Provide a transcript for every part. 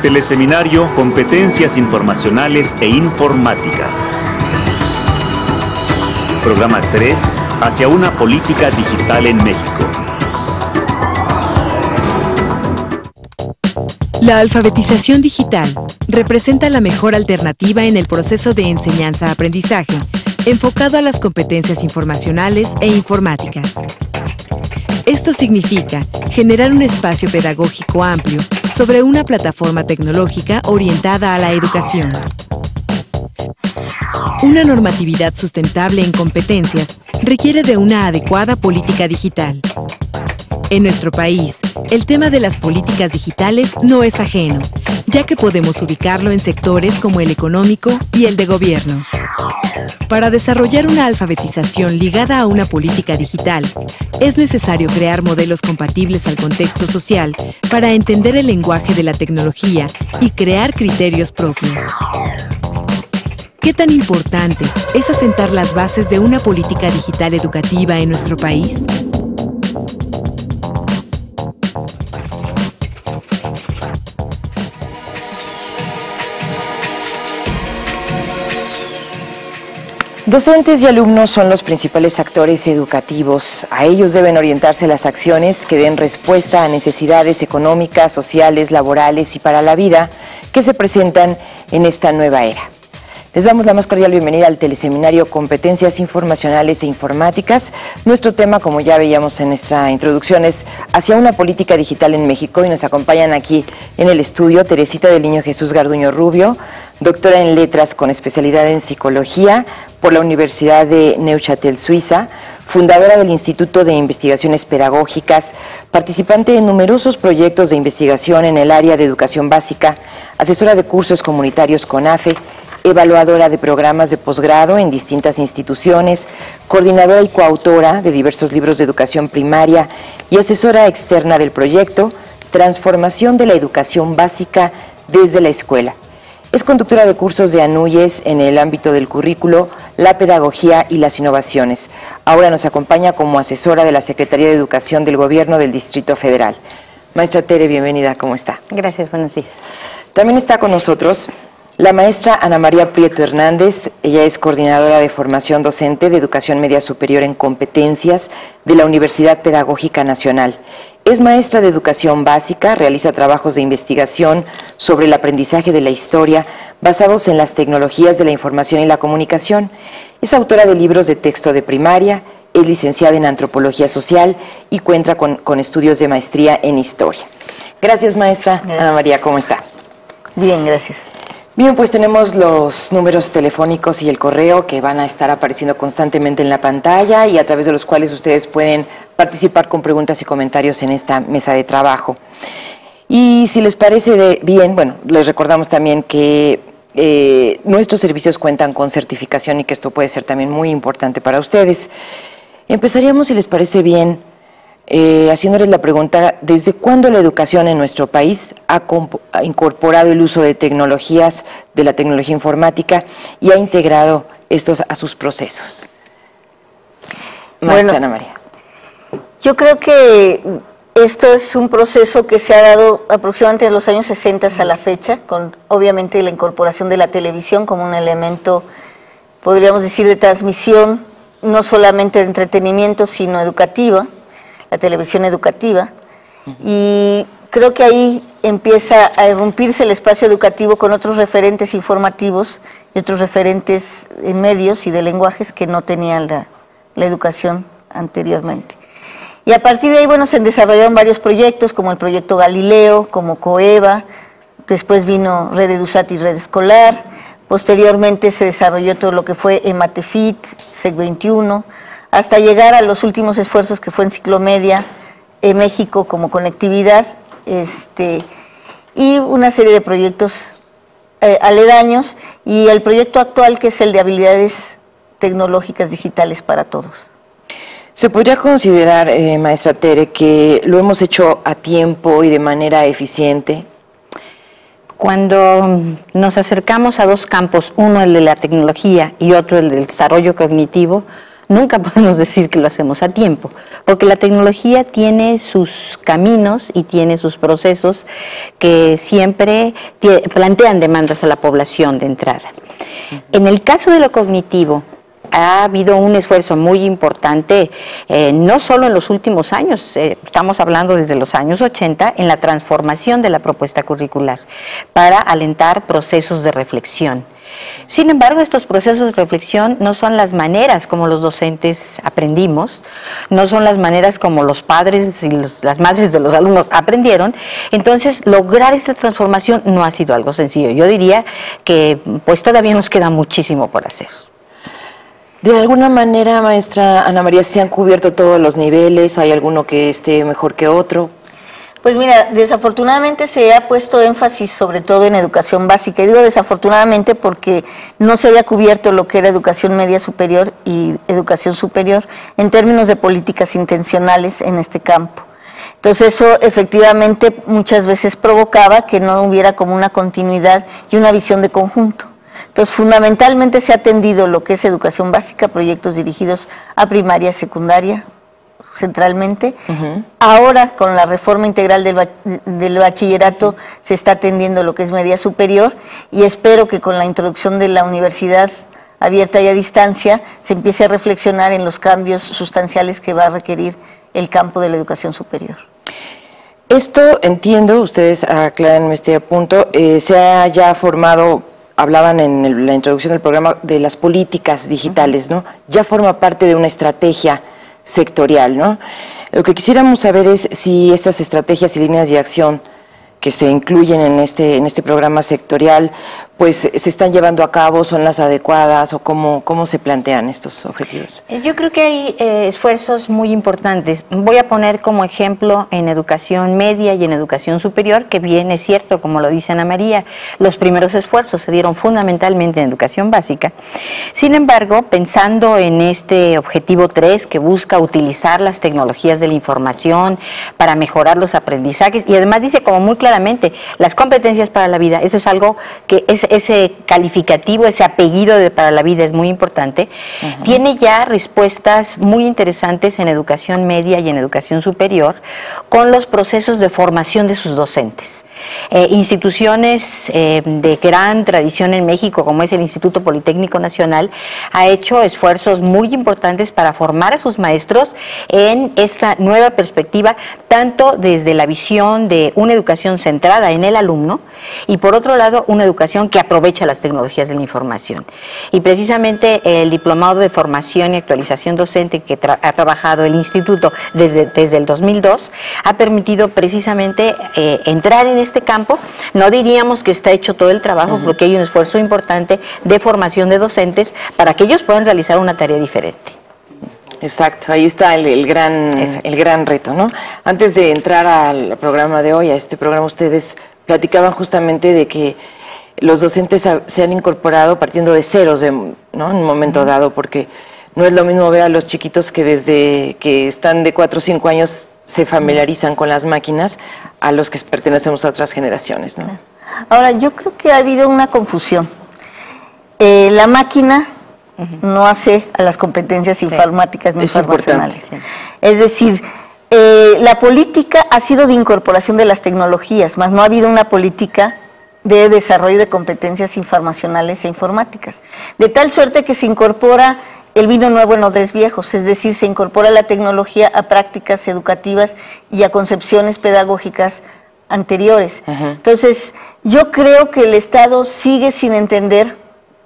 Teleseminario Competencias Informacionales e Informáticas. Programa 3, hacia una política digital en México. La alfabetización digital representa la mejor alternativa en el proceso de enseñanza-aprendizaje, enfocado a las competencias informacionales e informáticas. Esto significa generar un espacio pedagógico amplio sobre una plataforma tecnológica orientada a la educación. Una normatividad sustentable en competencias requiere de una adecuada política digital. En nuestro país, el tema de las políticas digitales no es ajeno, ya que podemos ubicarlo en sectores como el económico y el de gobierno. Para desarrollar una alfabetización ligada a una política digital, es necesario crear modelos compatibles al contexto social para entender el lenguaje de la tecnología y crear criterios propios. ¿Qué tan importante es asentar las bases de una política digital educativa en nuestro país? Docentes y alumnos son los principales actores educativos. A ellos deben orientarse las acciones que den respuesta a necesidades económicas, sociales, laborales y para la vida que se presentan en esta nueva era. Les damos la más cordial bienvenida al teleseminario Competencias Informacionales e Informáticas. Nuestro tema, como ya veíamos en nuestra introducción, es hacia una política digital en México y nos acompañan aquí en el estudio Teresita del Niño Jesús Garduño Rubio, doctora en Letras con especialidad en Psicología por la Universidad de Neuchâtel, Suiza, fundadora del Instituto de Investigaciones Pedagógicas, participante en numerosos proyectos de investigación en el área de educación básica, asesora de cursos comunitarios CONAFE, evaluadora de programas de posgrado en distintas instituciones, coordinadora y coautora de diversos libros de educación primaria y asesora externa del proyecto Transformación de la Educación Básica desde la Escuela. Es conductora de cursos de ANUYES en el ámbito del currículo, la pedagogía y las innovaciones. Ahora nos acompaña como asesora de la Secretaría de Educación del Gobierno del Distrito Federal. Maestra Tere, bienvenida, ¿cómo está? Gracias, buenos días. También está con nosotros la maestra Ana María Prieto Hernández. Ella es coordinadora de formación docente de Educación Media Superior en Competencias de la Universidad Pedagógica Nacional. Es maestra de Educación Básica, realiza trabajos de investigación sobre el aprendizaje de la historia basados en las tecnologías de la información y la comunicación. Es autora de libros de texto de primaria, es licenciada en Antropología Social y cuenta con estudios de maestría en Historia. Gracias, maestra. Gracias. Ana María, ¿cómo está? Bien, gracias. Bien, pues tenemos los números telefónicos y el correo que van a estar apareciendo constantemente en la pantalla y a través de los cuales ustedes pueden participar con preguntas y comentarios en esta mesa de trabajo. Y si les parece bien, bueno, les recordamos también que nuestros servicios cuentan con certificación y que esto puede ser también muy importante para ustedes. Empezaríamos, si les parece bien, haciéndoles la pregunta, ¿desde cuándo la educación en nuestro país ha incorporado el uso de tecnologías, de la tecnología informática y ha integrado estos a sus procesos? Maestra Ana María. Yo creo que esto es un proceso que se ha dado aproximadamente en los años 60 a la fecha, con obviamente la incorporación de la televisión como un elemento, podríamos decir, de transmisión, no solamente de entretenimiento, sino educativa. La televisión educativa, y creo que ahí empieza a irrumpirse el espacio educativo con otros referentes informativos y otros referentes en medios y de lenguajes que no tenían la educación anteriormente. Y a partir de ahí, bueno, se desarrollaron varios proyectos, como el proyecto Galileo, como COEVA, después vino Red EduSat y Red Escolar, posteriormente se desarrolló todo lo que fue EMATEFIT, SEC21, hasta llegar a los últimos esfuerzos que fue en Ciclomedia, en México como conectividad, y una serie de proyectos aledaños, y el proyecto actual que es el de habilidades tecnológicas digitales para todos. ¿Se podría considerar, maestra Tere, que lo hemos hecho a tiempo y de manera eficiente? Cuando nos acercamos a dos campos, uno el de la tecnología y otro el del desarrollo cognitivo, nunca podemos decir que lo hacemos a tiempo, porque la tecnología tiene sus caminos y tiene sus procesos que siempre plantean demandas a la población de entrada. En el caso de lo cognitivo, ha habido un esfuerzo muy importante, no solo en los últimos años, estamos hablando desde los años 80, en la transformación de la propuesta curricular para alentar procesos de reflexión. Sin embargo, estos procesos de reflexión no son las maneras como los docentes aprendimos, no son las maneras como los padres y las madres de los alumnos aprendieron. Entonces, lograr esta transformación no ha sido algo sencillo. Yo diría que pues todavía nos queda muchísimo por hacer. De alguna manera, maestra Ana María, ¿se han cubierto todos los niveles o hay alguno que esté mejor que otro? Pues mira, desafortunadamente se ha puesto énfasis sobre todo en educación básica. Y digo desafortunadamente porque no se había cubierto lo que era educación media superior y educación superior en términos de políticas intencionales en este campo. Entonces eso efectivamente muchas veces provocaba que no hubiera como una continuidad y una visión de conjunto. Entonces, fundamentalmente se ha atendido lo que es educación básica, proyectos dirigidos a primaria, secundaria, centralmente. Ahora, con la reforma integral del bachillerato, se está atendiendo lo que es media superior y espero que con la introducción de la universidad abierta y a distancia se empiece a reflexionar en los cambios sustanciales que va a requerir el campo de la educación superior. Esto, entiendo, ustedes aclárenme este punto, se ha ya formado... Hablaban en la introducción del programa de las políticas digitales, ¿no? Ya forma parte de una estrategia sectorial, ¿no? Lo que quisiéramos saber es si estas estrategias y líneas de acción que se incluyen en este programa sectorial, pues se están llevando a cabo, son las adecuadas o cómo se plantean estos objetivos. Yo creo que hay esfuerzos muy importantes. Voy a poner como ejemplo en educación media y en educación superior, que bien es cierto, como lo dice Ana María, los primeros esfuerzos se dieron fundamentalmente en educación básica. Sin embargo, pensando en este objetivo 3, que busca utilizar las tecnologías de la información para mejorar los aprendizajes, y además dice como muy claramente, las competencias para la vida, eso es algo que ese calificativo, ese apellido de para la vida es muy importante, tiene ya respuestas muy interesantes en educación media y en educación superior con los procesos de formación de sus docentes. Instituciones de gran tradición en México, como es el Instituto Politécnico Nacional, ha hecho esfuerzos muy importantes para formar a sus maestros en esta nueva perspectiva, tanto desde la visión de una educación centrada en el alumno y por otro lado una educación que aprovecha las tecnologías de la información. Y precisamente el diplomado de formación y actualización docente que ha trabajado el instituto desde el 2002 ha permitido precisamente entrar en este campo. No diríamos que está hecho todo el trabajo, porque hay un esfuerzo importante de formación de docentes para que ellos puedan realizar una tarea diferente. Exacto, ahí está el gran reto, ¿no? Antes de entrar al programa de hoy, a este programa, ustedes platicaban justamente de que los docentes se han incorporado partiendo de ceros, ¿no? En un momento dado, porque no es lo mismo ver a los chiquitos que desde que están de 4 o 5 años se familiarizan con las máquinas a los que pertenecemos a otras generaciones, ¿no? Ahora, yo creo que ha habido una confusión. La máquina no hace a las competencias informáticas ni informacionales. Es decir, la política ha sido de incorporación de las tecnologías, más no ha habido una política de desarrollo de competencias informacionales e informáticas. De tal suerte que se incorpora el vino nuevo en odres viejos, es decir, se incorpora la tecnología a prácticas educativas y a concepciones pedagógicas anteriores. Entonces, yo creo que el Estado sigue sin entender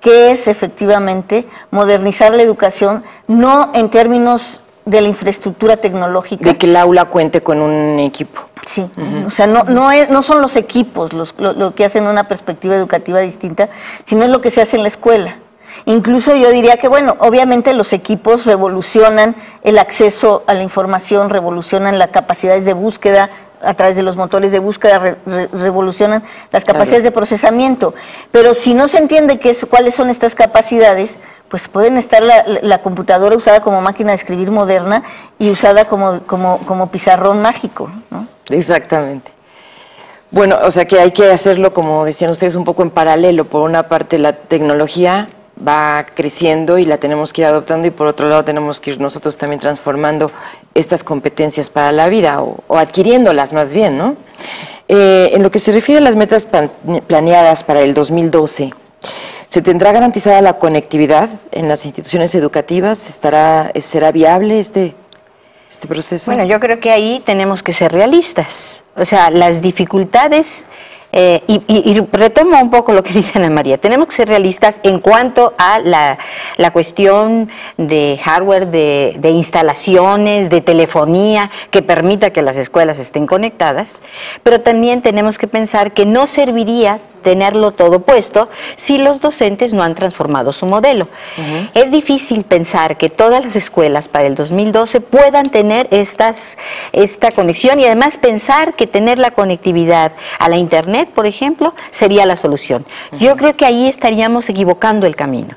qué es efectivamente modernizar la educación, no en términos de la infraestructura tecnológica. De que el aula cuente con un equipo. Sí, o sea, no son los equipos lo que hacen una perspectiva educativa distinta, sino es lo que se hace en la escuela. Incluso yo diría que, bueno, obviamente los equipos revolucionan el acceso a la información, revolucionan las capacidades de búsqueda a través de los motores de búsqueda, revolucionan las capacidades de procesamiento. Pero si no se entiende cuáles son estas capacidades, pues pueden estar la computadora usada como máquina de escribir moderna y usada como pizarrón mágico, ¿no? Exactamente. Bueno, o sea que hay que hacerlo, como decían ustedes, un poco en paralelo. Por una parte la tecnología va creciendo y la tenemos que ir adoptando, y por otro lado tenemos que ir nosotros también transformando estas competencias para la vida o adquiriéndolas más bien, ¿no? En lo que se refiere a las metas planeadas para el 2012, ¿se tendrá garantizada la conectividad en las instituciones educativas? ¿Será viable este proceso? Bueno, yo creo que ahí tenemos que ser realistas. O sea, las dificultades, y retomo un poco lo que dice Ana María, tenemos que ser realistas en cuanto a la cuestión de hardware, de instalaciones, de telefonía, que permita que las escuelas estén conectadas, pero también tenemos que pensar que no serviría tenerlo todo puesto si los docentes no han transformado su modelo. Es difícil pensar que todas las escuelas para el 2012 puedan tener esta conexión, y además pensar que tener la conectividad a la Internet, por ejemplo, sería la solución. Yo creo que ahí estaríamos equivocando el camino.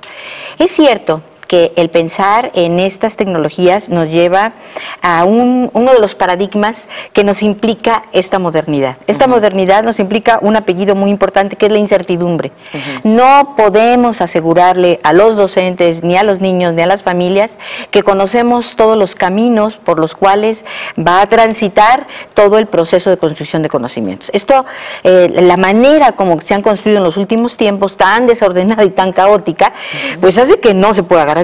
Es cierto que el pensar en estas tecnologías nos lleva a uno de los paradigmas que nos implica esta modernidad. Esta modernidad nos implica un apellido muy importante, que es la incertidumbre. No podemos asegurarle a los docentes, ni a los niños, ni a las familias, que conocemos todos los caminos por los cuales va a transitar todo el proceso de construcción de conocimientos. Esto, la manera como se han construido en los últimos tiempos, tan desordenada y tan caótica, pues hace que no se pueda garantizar.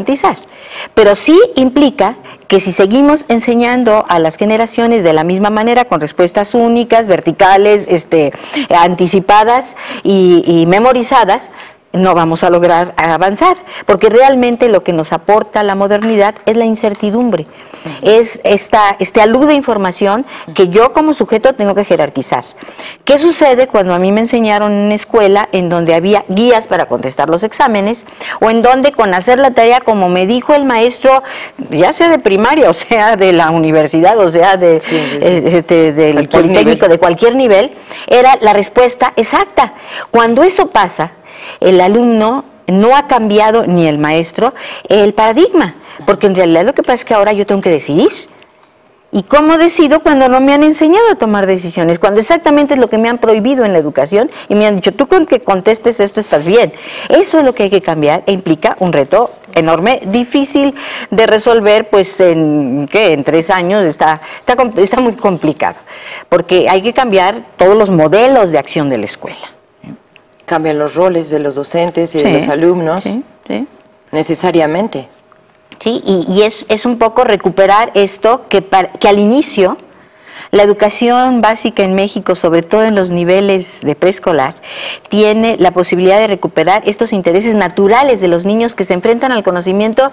Pero sí implica que si seguimos enseñando a las generaciones de la misma manera, con respuestas únicas, verticales, anticipadas y memorizadas, no vamos a lograr avanzar, porque realmente lo que nos aporta la modernidad es la incertidumbre, es este alud de información que yo como sujeto tengo que jerarquizar. ¿Qué sucede cuando a mí me enseñaron en una escuela en donde había guías para contestar los exámenes, o en donde con hacer la tarea como me dijo el maestro, ya sea de primaria o sea de la universidad o sea del politécnico, de cualquier nivel, era la respuesta exacta? Cuando eso pasa, el alumno no ha cambiado, ni el maestro, el paradigma, porque en realidad lo que pasa es que ahora yo tengo que decidir. ¿Y cómo decido cuando no me han enseñado a tomar decisiones? Cuando exactamente es lo que me han prohibido en la educación y me han dicho, tú con que contestes esto estás bien. Eso es lo que hay que cambiar e implica un reto enorme, difícil de resolver, pues en 3 años está muy complicado, porque hay que cambiar todos los modelos de acción de la escuela. Cambian los roles de los docentes y de los alumnos, necesariamente. Sí, y es un poco recuperar esto que al inicio la educación básica en México, sobre todo en los niveles de preescolar, tiene la posibilidad de recuperar estos intereses naturales de los niños que se enfrentan al conocimiento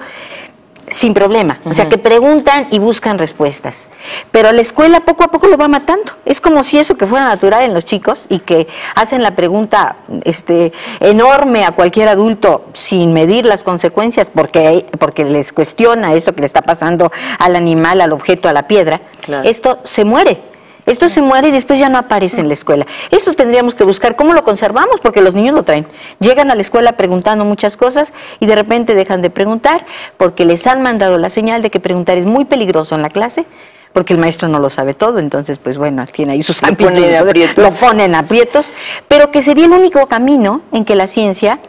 sin problema, o sea, que preguntan y buscan respuestas. Pero la escuela poco a poco lo va matando. Es como si eso que fuera natural en los chicos y que hacen la pregunta enorme a cualquier adulto sin medir las consecuencias porque les cuestiona eso que le está pasando al animal, al objeto, a la piedra. Claro. Esto se muere. Esto se muere y después ya no aparece en la escuela. Eso tendríamos que buscar cómo lo conservamos, porque los niños lo traen. Llegan a la escuela preguntando muchas cosas y de repente dejan de preguntar porque les han mandado la señal de que preguntar es muy peligroso en la clase, porque el maestro no lo sabe todo, entonces pues bueno, tiene ahí sus ámbitos, lo ponen aprietos, pero que sería el único camino en que la ciencia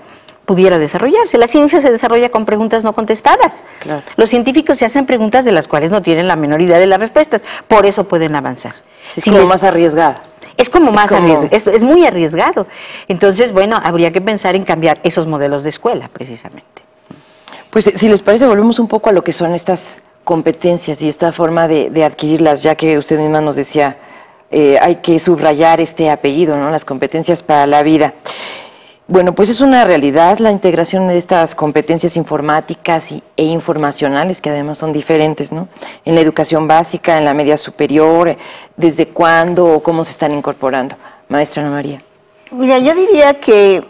pudiera desarrollarse. La ciencia se desarrolla con preguntas no contestadas. Claro. Los científicos se hacen preguntas de las cuales no tienen la menor idea de las respuestas, por eso pueden avanzar. Es como más arriesgado. Es muy arriesgado. Entonces, bueno, habría que pensar en cambiar esos modelos de escuela, precisamente. Pues si les parece, volvemos un poco a lo que son estas competencias y esta forma de adquirirlas, ya que usted misma nos decía, hay que subrayar este apellido, ¿no? Las competencias para la vida. Bueno, pues es una realidad la integración de estas competencias informáticas e informacionales, que además son diferentes, ¿no? En la educación básica, en la media superior, ¿desde cuándo o cómo se están incorporando? Maestra Ana María. Mira, yo diría que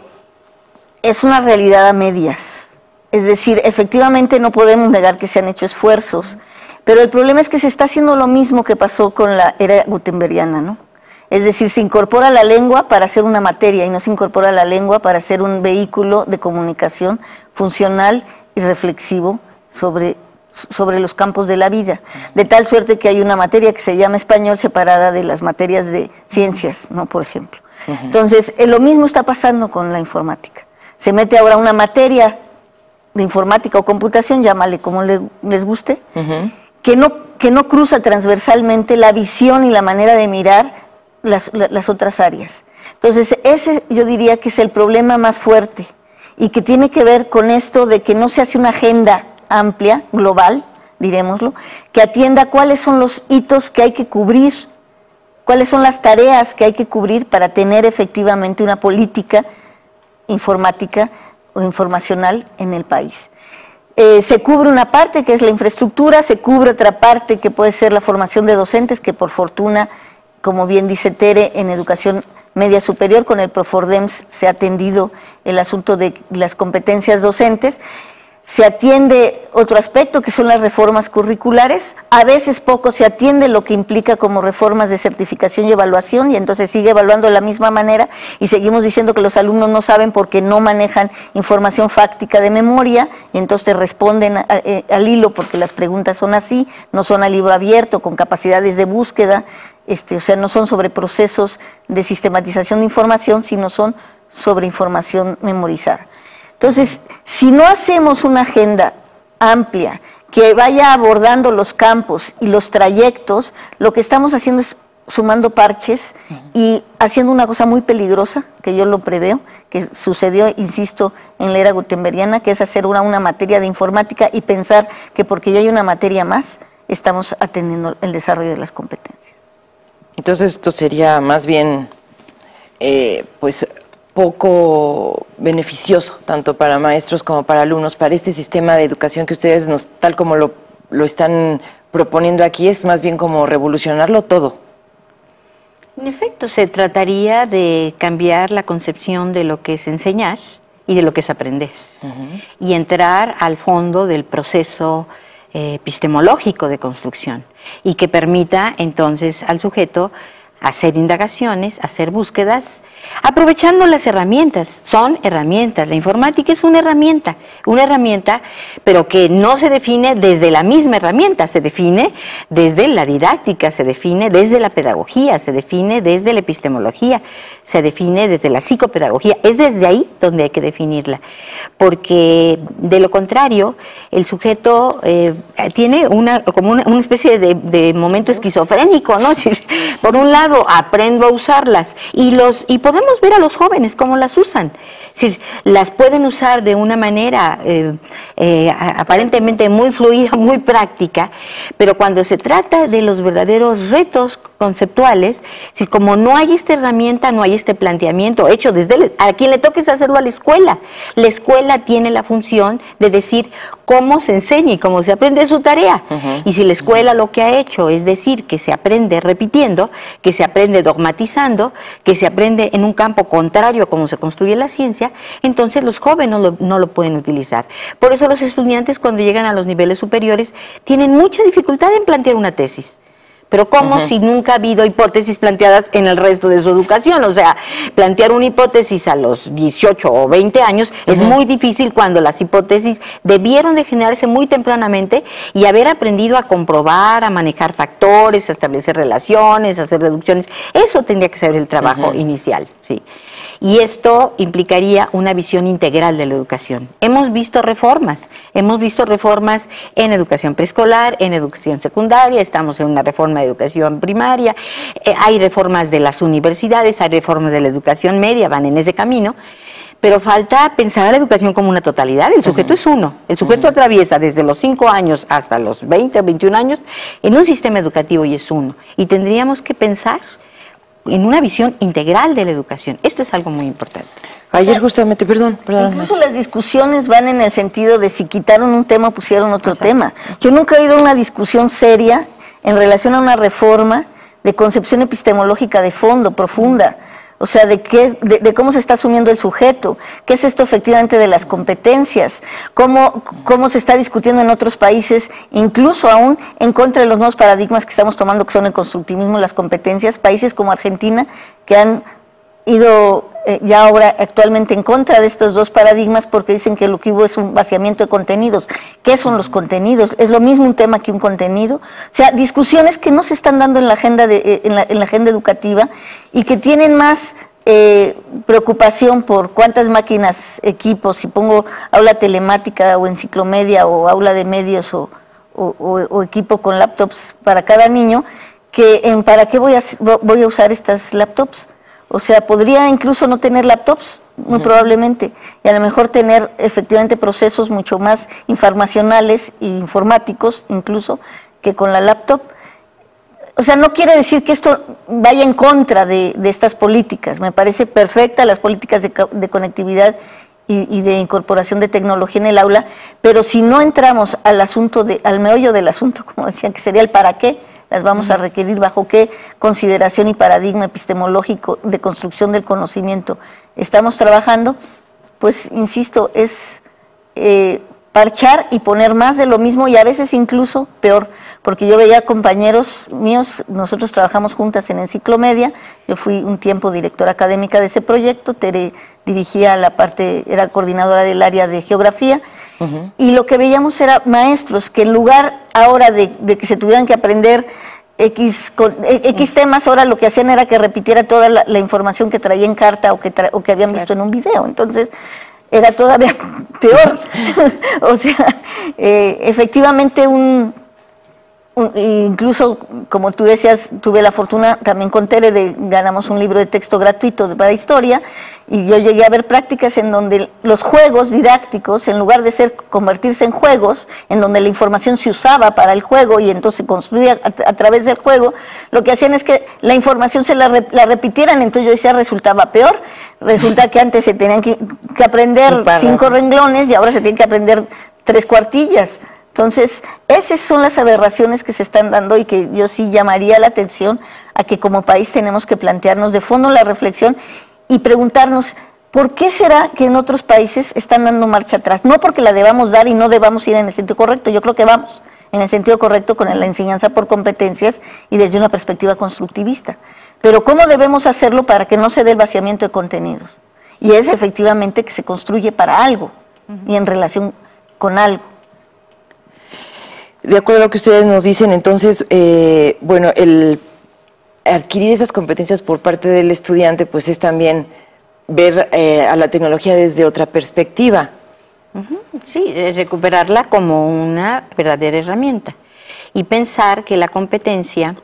es una realidad a medias. Es decir, efectivamente no podemos negar que se han hecho esfuerzos, pero el problema es que se está haciendo lo mismo que pasó con la era gutenbergiana, ¿no? Es decir, se incorpora la lengua para hacer una materia y no se incorpora la lengua para hacer un vehículo de comunicación funcional y reflexivo sobre los campos de la vida. De tal suerte que hay una materia que se llama español separada de las materias de ciencias, ¿no? Por ejemplo. Entonces, lo mismo está pasando con la informática. Se mete ahora una materia de informática o computación, llámale como les guste, que no cruza transversalmente la visión y la manera de mirar las otras áreas. Entonces, ese yo diría que es el problema más fuerte y que tiene que ver con esto de que no se hace una agenda amplia, global, dirémoslo, que atienda cuáles son los hitos que hay que cubrir, cuáles son las tareas que hay que cubrir para tener efectivamente una política informática o informacional en el país. Se cubre una parte que es la infraestructura, se cubre otra parte que puede ser la formación de docentes, que por fortuna, como bien dice Tere, en educación media superior con el Profordems se ha atendido el asunto de las competencias docentes. Se atiende otro aspecto que son las reformas curriculares, a veces poco se atiende lo que implica como reformas de certificación y evaluación, y entonces sigue evaluando de la misma manera y seguimos diciendo que los alumnos no saben porque no manejan información fáctica de memoria, y entonces te responden al hilo porque las preguntas son así, no son a libro abierto, con capacidades de búsqueda, o sea, no son sobre procesos de sistematización de información, sino son sobre información memorizada. Entonces, si no hacemos una agenda amplia que vaya abordando los campos y los trayectos, lo que estamos haciendo es sumando parches y haciendo una cosa muy peligrosa, que yo lo preveo, que sucedió, insisto, en la era gutenbergiana, que es hacer una materia de informática y pensar que porque ya hay una materia más, estamos atendiendo el desarrollo de las competencias. Entonces, esto sería más bien, pues, poco beneficioso, tanto para maestros como para alumnos, para este sistema de educación que ustedes, tal como lo están proponiendo aquí, es más bien como revolucionarlo todo. En efecto, se trataría de cambiar la concepción de lo que es enseñar y de lo que es aprender, y entrar al fondo del proceso epistemológico de construcción, y que permita entonces al sujeto hacer indagaciones, hacer búsquedas, aprovechando las herramientas. Son herramientas, la informática es una herramienta, pero que no se define desde la misma herramienta, se define desde la didáctica, se define desde la pedagogía, se define desde la epistemología, se define desde la psicopedagogía, es desde ahí donde hay que definirla, porque de lo contrario, el sujeto tiene como una especie de momento esquizofrénico, ¿no? Por un lado, aprendo a usarlas y podemos ver a los jóvenes cómo las usan. Es decir, las pueden usar de una manera aparentemente muy fluida, muy práctica, pero cuando se trata de los verdaderos retos conceptuales, si como no hay esta herramienta, no hay este planteamiento hecho desde a quien le toque es hacerlo a la escuela. La escuela tiene la función de decir cómo se enseña y cómo se aprende su tarea. Y si la escuela lo que ha hecho es decir que se aprende repitiendo, que se aprende dogmatizando, que se aprende en un campo contrario a cómo se construye la ciencia, entonces los jóvenes no lo pueden utilizar. Por eso los estudiantes cuando llegan a los niveles superiores tienen mucha dificultad en plantear una tesis. Pero ¿cómo si nunca ha habido hipótesis planteadas en el resto de su educación? O sea, plantear una hipótesis a los 18 o 20 años es muy difícil cuando las hipótesis debieron de generarse muy tempranamente y haber aprendido a comprobar, a manejar factores, a establecer relaciones, a hacer deducciones. Eso tendría que ser el trabajo inicial, sí. Y esto implicaría una visión integral de la educación. Hemos visto reformas en educación preescolar, en educación secundaria, estamos en una reforma de educación primaria, hay reformas de las universidades, hay reformas de la educación media, van en ese camino, pero falta pensar a la educación como una totalidad. El sujeto es uno, el sujeto atraviesa desde los 5 años hasta los 20 o 21 años en un sistema educativo y es uno. Y tendríamos que pensar en una visión integral de la educación. Esto es algo muy importante. Ayer justamente, perdón. Incluso las discusiones van en el sentido de si quitaron un tema o pusieron otro tema. Yo nunca he oído una discusión seria en relación a una reforma de concepción epistemológica de fondo, profunda. O sea, de cómo se está asumiendo el sujeto, qué es esto efectivamente de las competencias, cómo se está discutiendo en otros países, incluso aún en contra de los nuevos paradigmas que estamos tomando, que son el constructivismo y las competencias, países como Argentina, que han ido ya ahora actualmente en contra de estos dos paradigmas porque dicen que lo que hubo es un vaciamiento de contenidos. ¿Qué son los contenidos? ¿Es lo mismo un tema que un contenido? O sea, discusiones que no se están dando en la agenda en la agenda educativa y que tienen más preocupación por cuántas máquinas, equipos, si pongo aula telemática o enciclomedia o aula de medios o equipo con laptops para cada niño, que ¿para qué voy a usar estas laptops? O sea, podría incluso no tener laptops, muy probablemente, y a lo mejor tener efectivamente procesos mucho más informacionales e informáticos incluso que con la laptop. O sea, no quiere decir que esto vaya en contra de estas políticas. Me parece perfecta las políticas de conectividad y de incorporación de tecnología en el aula, pero si no entramos al meollo del asunto, como decían, que sería el para qué, las vamos a requerir, bajo qué consideración y paradigma epistemológico de construcción del conocimiento estamos trabajando, pues, insisto, es parchar y poner más de lo mismo y a veces incluso peor, porque yo veía compañeros míos, nosotros trabajamos juntas en Enciclomedia, yo fui un tiempo directora académica de ese proyecto, Tere dirigía la parte, era coordinadora del área de geografía, y lo que veíamos era maestros que en lugar ahora de que se tuvieran que aprender X temas, ahora lo que hacían era que repitiera toda la información que traía en carta o que habían visto en un video. Entonces, era todavía peor. O sea, efectivamente incluso, como tú decías, tuve la fortuna también con Tere ganamos un libro de texto gratuito para historia, y yo llegué a ver prácticas en donde los juegos didácticos, en lugar de convertirse en juegos, en donde la información se usaba para el juego y entonces se construía a través del juego, lo que hacían es que la información se la repitieran. Entonces yo decía, resultaba peor. Resulta que antes se tenían que aprender 5 renglones y ahora se tienen que aprender 3 cuartillas. Entonces, esas son las aberraciones que se están dando y que yo sí llamaría la atención a que como país tenemos que plantearnos de fondo la reflexión y preguntarnos, ¿por qué será que en otros países están dando marcha atrás? No porque la debamos dar y no debamos ir en el sentido correcto, yo creo que vamos en el sentido correcto con la enseñanza por competencias y desde una perspectiva constructivista. Pero ¿cómo debemos hacerlo para que no se dé el vaciamiento de contenidos? Y es efectivamente que se construye para algo y en relación con algo. De acuerdo a lo que ustedes nos dicen, entonces, bueno, el adquirir esas competencias por parte del estudiante, pues es también ver a la tecnología desde otra perspectiva. Sí, recuperarla como una verdadera herramienta y pensar que la competencia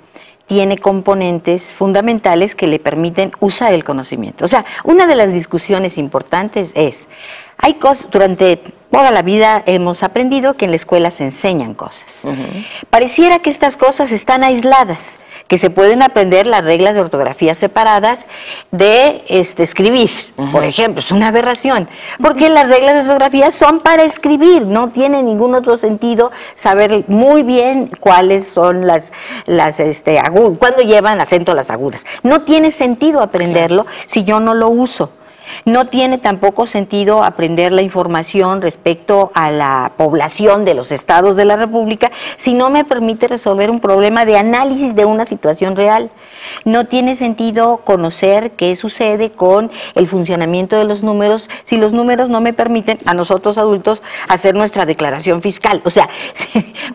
tiene componentes fundamentales que le permiten usar el conocimiento. O sea, una de las discusiones importantes es, hay cosas, durante toda la vida hemos aprendido que en la escuela se enseñan cosas. Pareciera que estas cosas están aisladas, que se pueden aprender las reglas de ortografía separadas de escribir, por ejemplo. Es una aberración, porque las reglas de ortografía son para escribir, no tiene ningún otro sentido saber muy bien cuáles son las agudas, cuándo llevan acento a las agudas. No tiene sentido aprenderlo si yo no lo uso. No tiene tampoco sentido aprender la información respecto a la población de los estados de la República si no me permite resolver un problema de análisis de una situación real. No tiene sentido conocer qué sucede con el funcionamiento de los números si los números no me permiten a nosotros adultos hacer nuestra declaración fiscal. O sea,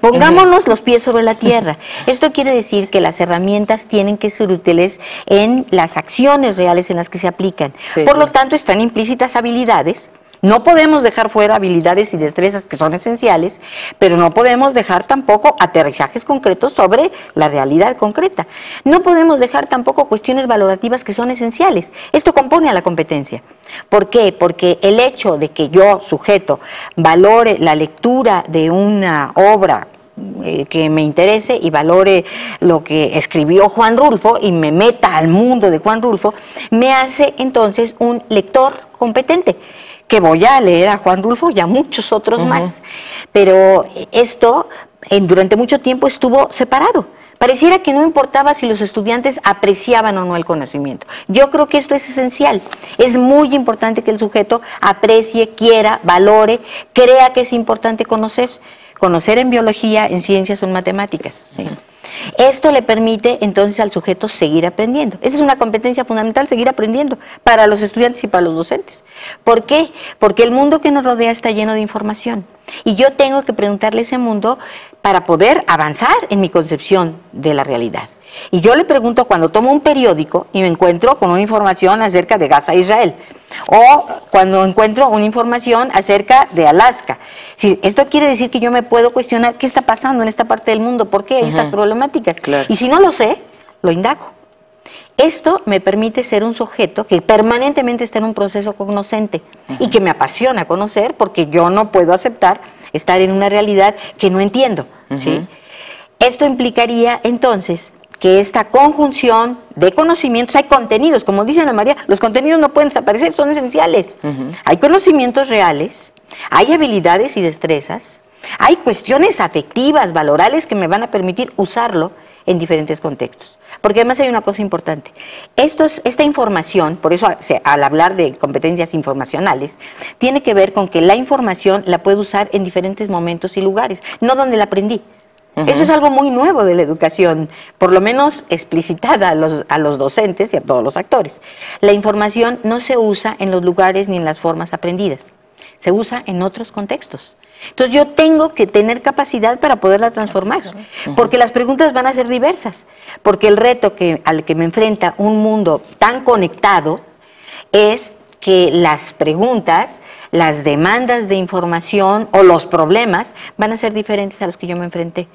pongámonos los pies sobre la tierra. Esto quiere decir que las herramientas tienen que ser útiles en las acciones reales en las que se aplican. Por lo tanto, están implícitas habilidades. No podemos dejar fuera habilidades y destrezas que son esenciales, pero no podemos dejar tampoco aterrizajes concretos sobre la realidad concreta. No podemos dejar tampoco cuestiones valorativas que son esenciales. Esto compone a la competencia. ¿Por qué? Porque el hecho de que yo, sujeto, valore la lectura de una obra que me interese y valore lo que escribió Juan Rulfo y me meta al mundo de Juan Rulfo, me hace entonces un lector competente, que voy a leer a Juan Rulfo y a muchos otros más. Pero esto durante mucho tiempo estuvo separado. Pareciera que no importaba si los estudiantes apreciaban o no el conocimiento. Yo creo que esto es esencial. Es muy importante que el sujeto aprecie, quiera, valore, crea que es importante conocer. Conocer en biología, en ciencias o en matemáticas. Esto le permite entonces al sujeto seguir aprendiendo. Esa es una competencia fundamental, seguir aprendiendo para los estudiantes y para los docentes. ¿Por qué? Porque el mundo que nos rodea está lleno de información. Y yo tengo que preguntarle a ese mundo para poder avanzar en mi concepción de la realidad. Y yo le pregunto cuando tomo un periódico y me encuentro con una información acerca de Gaza e Israel, o cuando encuentro una información acerca de Alaska. Si esto quiere decir que yo me puedo cuestionar qué está pasando en esta parte del mundo, por qué hay estas problemáticas. Claro. Y si no lo sé, lo indago. Esto me permite ser un sujeto que permanentemente está en un proceso cognoscente y que me apasiona conocer, porque yo no puedo aceptar estar en una realidad que no entiendo, ¿sí? Esto implicaría entonces que esta conjunción de conocimientos, hay contenidos, como dice Ana María, los contenidos no pueden desaparecer, son esenciales. Hay conocimientos reales, hay habilidades y destrezas, hay cuestiones afectivas, valorales, que me van a permitir usarlo en diferentes contextos. Porque además hay una cosa importante. Esta información, por eso al hablar de competencias informacionales, tiene que ver con que la información la puedo usar en diferentes momentos y lugares, no donde la aprendí. Eso es algo muy nuevo de la educación, por lo menos explicitada a los docentes y a todos los actores. La información no se usa en los lugares ni en las formas aprendidas, se usa en otros contextos. Entonces yo tengo que tener capacidad para poderla transformar, porque las preguntas van a ser diversas, porque el reto al que me enfrenta un mundo tan conectado es que las preguntas, las demandas de información o los problemas van a ser diferentes a los que yo me enfrenté.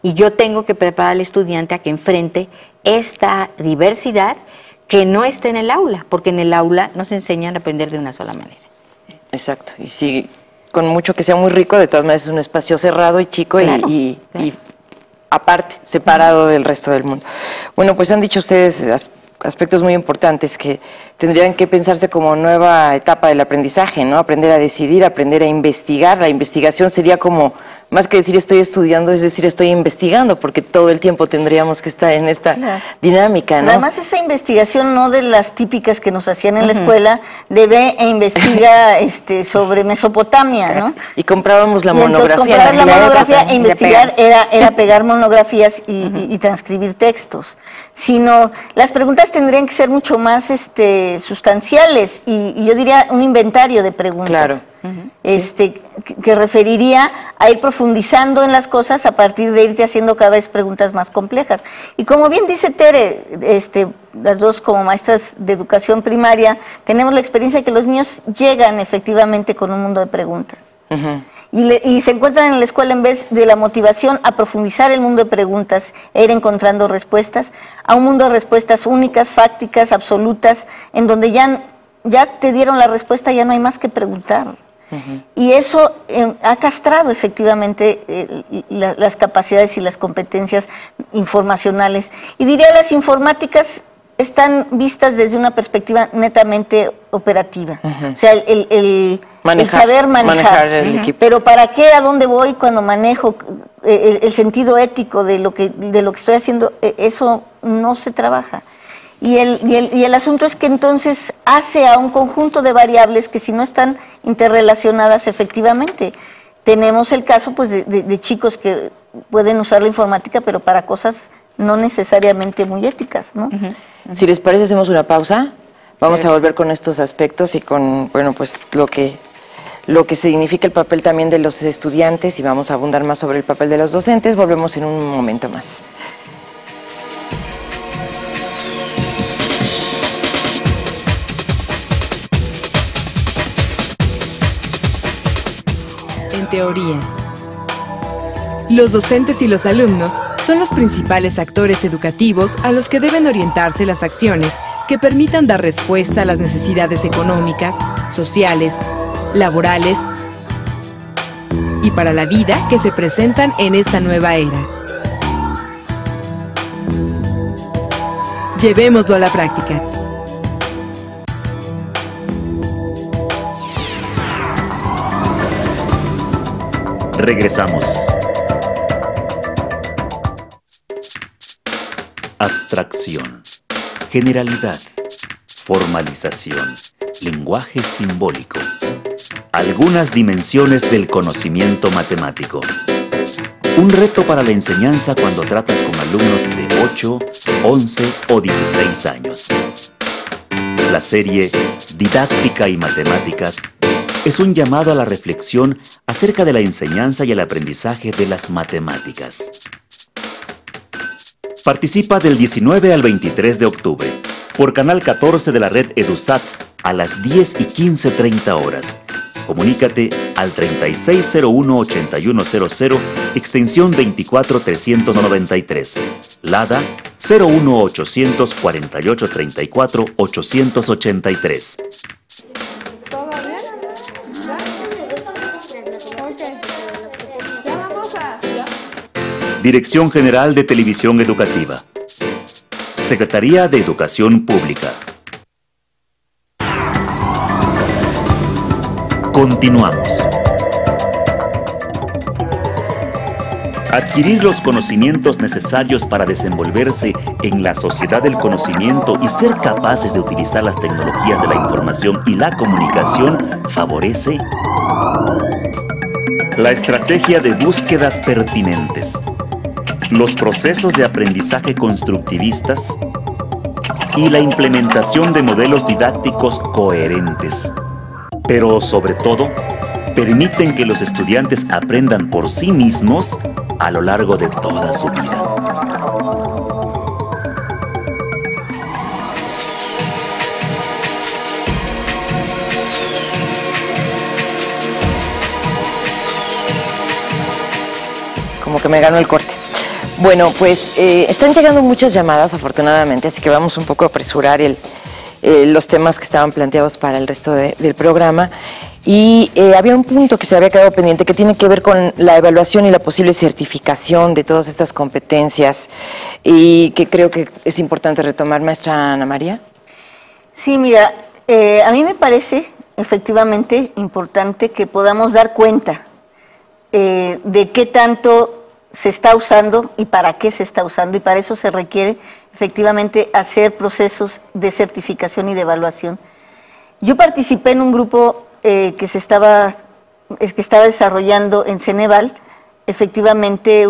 Y yo tengo que preparar al estudiante a que enfrente esta diversidad que no está en el aula, porque en el aula nos enseñan a aprender de una sola manera. Exacto, y sí, con mucho que sea muy rico, de todas maneras es un espacio cerrado y chico, claro, y aparte, separado del resto del mundo. Bueno, pues han dicho ustedes aspectos muy importantes que tendrían que pensarse como nueva etapa del aprendizaje, ¿no? Aprender a decidir, aprender a investigar. La investigación sería como, más que decir estoy estudiando, es decir estoy investigando, porque todo el tiempo tendríamos que estar en esta dinámica, ¿no? Además, esa investigación no de las típicas que nos hacían en la escuela, investiga sobre Mesopotamia, ¿no? Y comprábamos la monografía. Entonces comprar la monografía e investigar era pegar monografías y transcribir textos. Sino, las preguntas tendrían que ser mucho más sustanciales y yo diría un inventario de preguntas. Claro. Que referiría a ir profundizando en las cosas a partir de irte haciendo cada vez preguntas más complejas. Y como bien dice Tere, las dos como maestras de educación primaria, tenemos la experiencia de que los niños llegan efectivamente con un mundo de preguntas. Y se encuentran en la escuela, en vez de la motivación a profundizar el mundo de preguntas e ir encontrando respuestas, a un mundo de respuestas únicas, fácticas, absolutas, en donde ya te dieron la respuesta, ya no hay más que preguntar. Y eso ha castrado efectivamente las capacidades y las competencias informacionales. Y diría, las informáticas están vistas desde una perspectiva netamente operativa. O sea, el saber manejar el equipo. Pero ¿para qué? ¿A dónde voy cuando manejo? El sentido ético de lo que estoy haciendo, eso no se trabaja. Y el asunto es que entonces hace a un conjunto de variables que, si no están interrelacionadas efectivamente, tenemos el caso pues de chicos que pueden usar la informática, pero para cosas no necesariamente muy éticas, ¿no? Si les parece, hacemos una pausa. Vamos a volver con estos aspectos y con, bueno, pues lo que significa el papel también de los estudiantes, y vamos a abundar más sobre el papel de los docentes. Volvemos en un momento más. En teoría, los docentes y los alumnos son los principales actores educativos a los que deben orientarse las acciones que permitan dar respuesta a las necesidades económicas, sociales, laborales y para la vida que se presentan en esta nueva era. Llevémoslo a la práctica. Regresamos. Abstracción, generalidad, formalización, lenguaje simbólico. Algunas dimensiones del conocimiento matemático. Un reto para la enseñanza cuando tratas con alumnos de 8, 11 o 16 años. La serie Didáctica y Matemáticas es un llamado a la reflexión acerca de la enseñanza y el aprendizaje de las matemáticas. Participa del 19 al 23 de octubre por Canal 14 de la red EduSat a las 10 y 15:30 horas. Comunícate al 3601-8100, extensión 24393. LADA 01800 4834 883. ¿Todo bien? ¿Ya? Ok. Ya vamos a... Dirección General de Televisión Educativa. Secretaría de Educación Pública. Continuamos. Adquirir los conocimientos necesarios para desenvolverse en la sociedad del conocimiento y ser capaces de utilizar las tecnologías de la información y la comunicación favorece la estrategia de búsquedas pertinentes, los procesos de aprendizaje constructivistas y la implementación de modelos didácticos coherentes. Pero sobre todo, permiten que los estudiantes aprendan por sí mismos a lo largo de toda su vida. Como que me ganó el corte. Bueno, pues están llegando muchas llamadas, afortunadamente, así que vamos un poco a apresurar los temas que estaban planteados para el resto del programa. Y había un punto que se había quedado pendiente que tiene que ver con la evaluación y la posible certificación de todas estas competencias y que creo que es importante retomar. Maestra Ana María. Sí, mira, a mí me parece efectivamente importante que podamos dar cuenta de qué tanto se está usando y para qué se está usando, y para eso se requiere efectivamente hacer procesos de certificación y de evaluación. Yo participé en un grupo que estaba desarrollando en Ceneval, efectivamente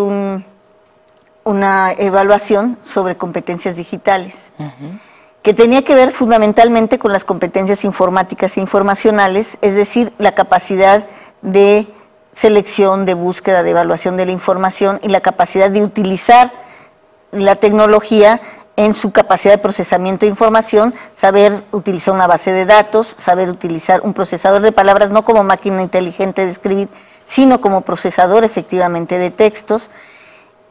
una evaluación sobre competencias digitales, que tenía que ver fundamentalmente con las competencias informáticas e informacionales, es decir, la capacidad de selección, de búsqueda, de evaluación de la información y la capacidad de utilizar la tecnología en su capacidad de procesamiento de información, saber utilizar una base de datos, saber utilizar un procesador de palabras, no como máquina inteligente de escribir, sino como procesador efectivamente de textos,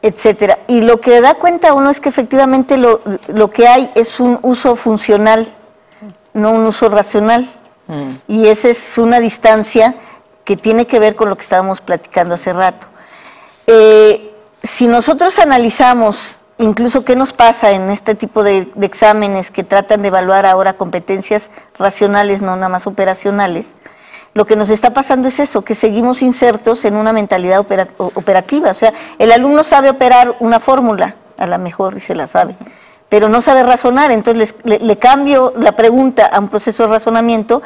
etcétera. Y lo que da cuenta uno es que efectivamente lo que hay es un uso funcional, no un uso racional. Y esa es una distancia que tiene que ver con lo que estábamos platicando hace rato. Si nosotros analizamos incluso qué nos pasa en este tipo de exámenes que tratan de evaluar ahora competencias racionales, no nada más operacionales, lo que nos está pasando es eso, que seguimos insertos en una mentalidad operativa. O sea, el alumno sabe operar una fórmula, a lo mejor y se la sabe, pero no sabe razonar, entonces le cambio la pregunta a un proceso de razonamiento,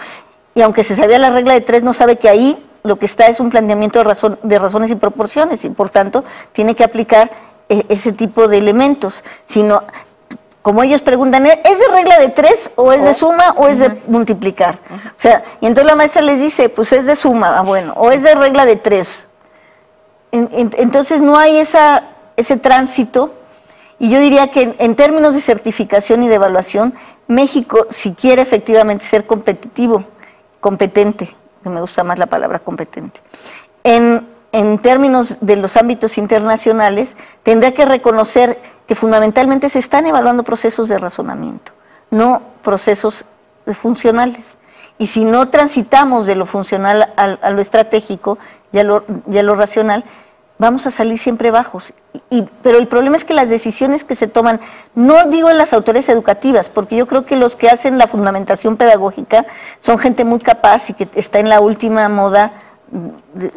y aunque se sabía la regla de 3, no sabe que ahí lo que está es un planteamiento de razones y proporciones, y por tanto tiene que aplicar ese tipo de elementos, sino, como ellos preguntan, ¿es de regla de 3 o es de suma o es de multiplicar? O sea, y entonces la maestra les dice, pues es de suma, bueno, o es de regla de 3. Entonces no hay ese tránsito, y yo diría que en términos de certificación y de evaluación, México, si quiere efectivamente ser competente, que me gusta más la palabra competente, en términos de los ámbitos internacionales, tendrá que reconocer que fundamentalmente se están evaluando procesos de razonamiento, no procesos funcionales. Y si no transitamos de lo funcional a lo estratégico y a lo racional, vamos a salir siempre bajos. Pero el problema es que las decisiones que se toman, no digo en las autoridades educativas, porque yo creo que los que hacen la fundamentación pedagógica son gente muy capaz y que está en la última moda,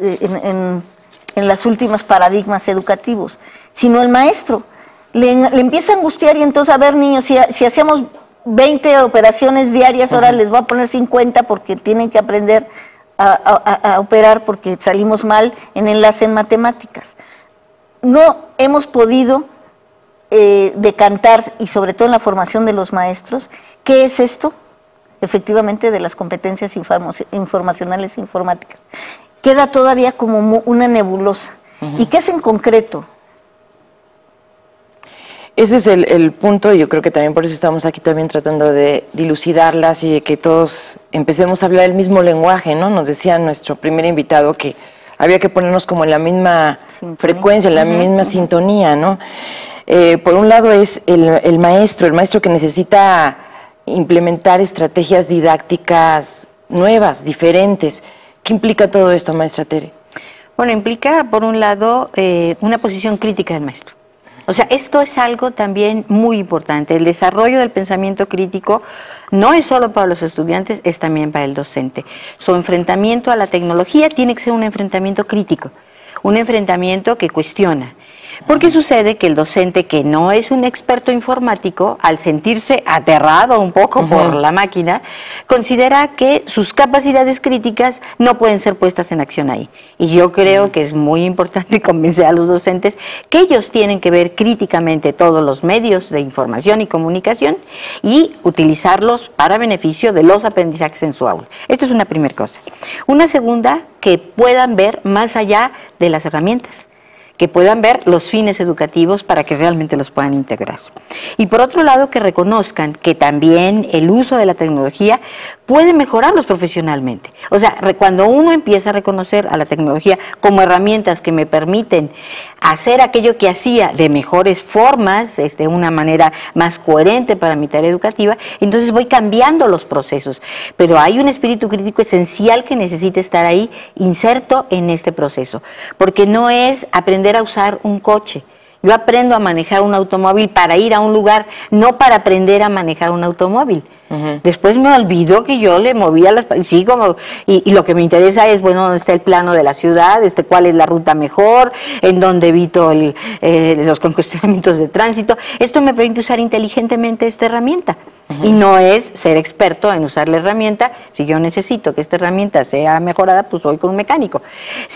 en los últimos paradigmas educativos, sino el maestro. Le empieza a angustiar, y entonces, a ver, niños, si hacíamos 20 operaciones diarias, ahora les voy a poner 50 porque tienen que aprender a operar porque salimos mal en enlace en matemáticas. No hemos podido decantar, y sobre todo en la formación de los maestros, ¿qué es esto? Efectivamente, de las competencias informacionales e informáticas. Queda todavía como una nebulosa. ¿Y qué es en concreto? Ese es el punto, y yo creo que también por eso estamos aquí también tratando de dilucidarlas y de que todos empecemos a hablar el mismo lenguaje, ¿no? Nos decía nuestro primer invitado que había que ponernos como en la misma frecuencia, en la misma sintonía, ¿no? Por un lado es el maestro que necesita implementar estrategias didácticas nuevas, diferentes. ¿Qué implica todo esto, maestra Tere? Bueno, implica, por un lado, una posición crítica del maestro. O sea, esto es algo también muy importante. El desarrollo del pensamiento crítico no es solo para los estudiantes, es también para el docente. Su enfrentamiento a la tecnología tiene que ser un enfrentamiento crítico, un enfrentamiento que cuestiona. Porque sucede que el docente, que no es un experto informático, al sentirse aterrado un poco por la máquina, considera que sus capacidades críticas no pueden ser puestas en acción ahí. Y yo creo que es muy importante convencer a los docentes que ellos tienen que ver críticamente todos los medios de información y comunicación y utilizarlos para beneficio de los aprendizajes en su aula. Esto es una primera cosa. Una segunda, que puedan ver más allá de las herramientas, que puedan ver los fines educativos para que realmente los puedan integrar. Y por otro lado, que reconozcan que también el uso de la tecnología puede mejorarlos profesionalmente. O sea, cuando uno empieza a reconocer a la tecnología como herramientas que me permiten hacer aquello que hacía de mejores formas, de una manera más coherente para mi tarea educativa, entonces voy cambiando los procesos. Pero hay un espíritu crítico esencial que necesita estar ahí inserto en este proceso, porque no es aprender a usar un coche. Yo aprendo a manejar un automóvil para ir a un lugar, no para aprender a manejar un automóvil. Después me olvidó que yo le movía las... Sí, y lo que me interesa es, bueno, dónde está el plano de la ciudad, cuál es la ruta mejor, en dónde evito los congestionamientos de tránsito. Esto me permite usar inteligentemente esta herramienta. Y no es ser experto en usar la herramienta. Si yo necesito que esta herramienta sea mejorada, pues voy con un mecánico.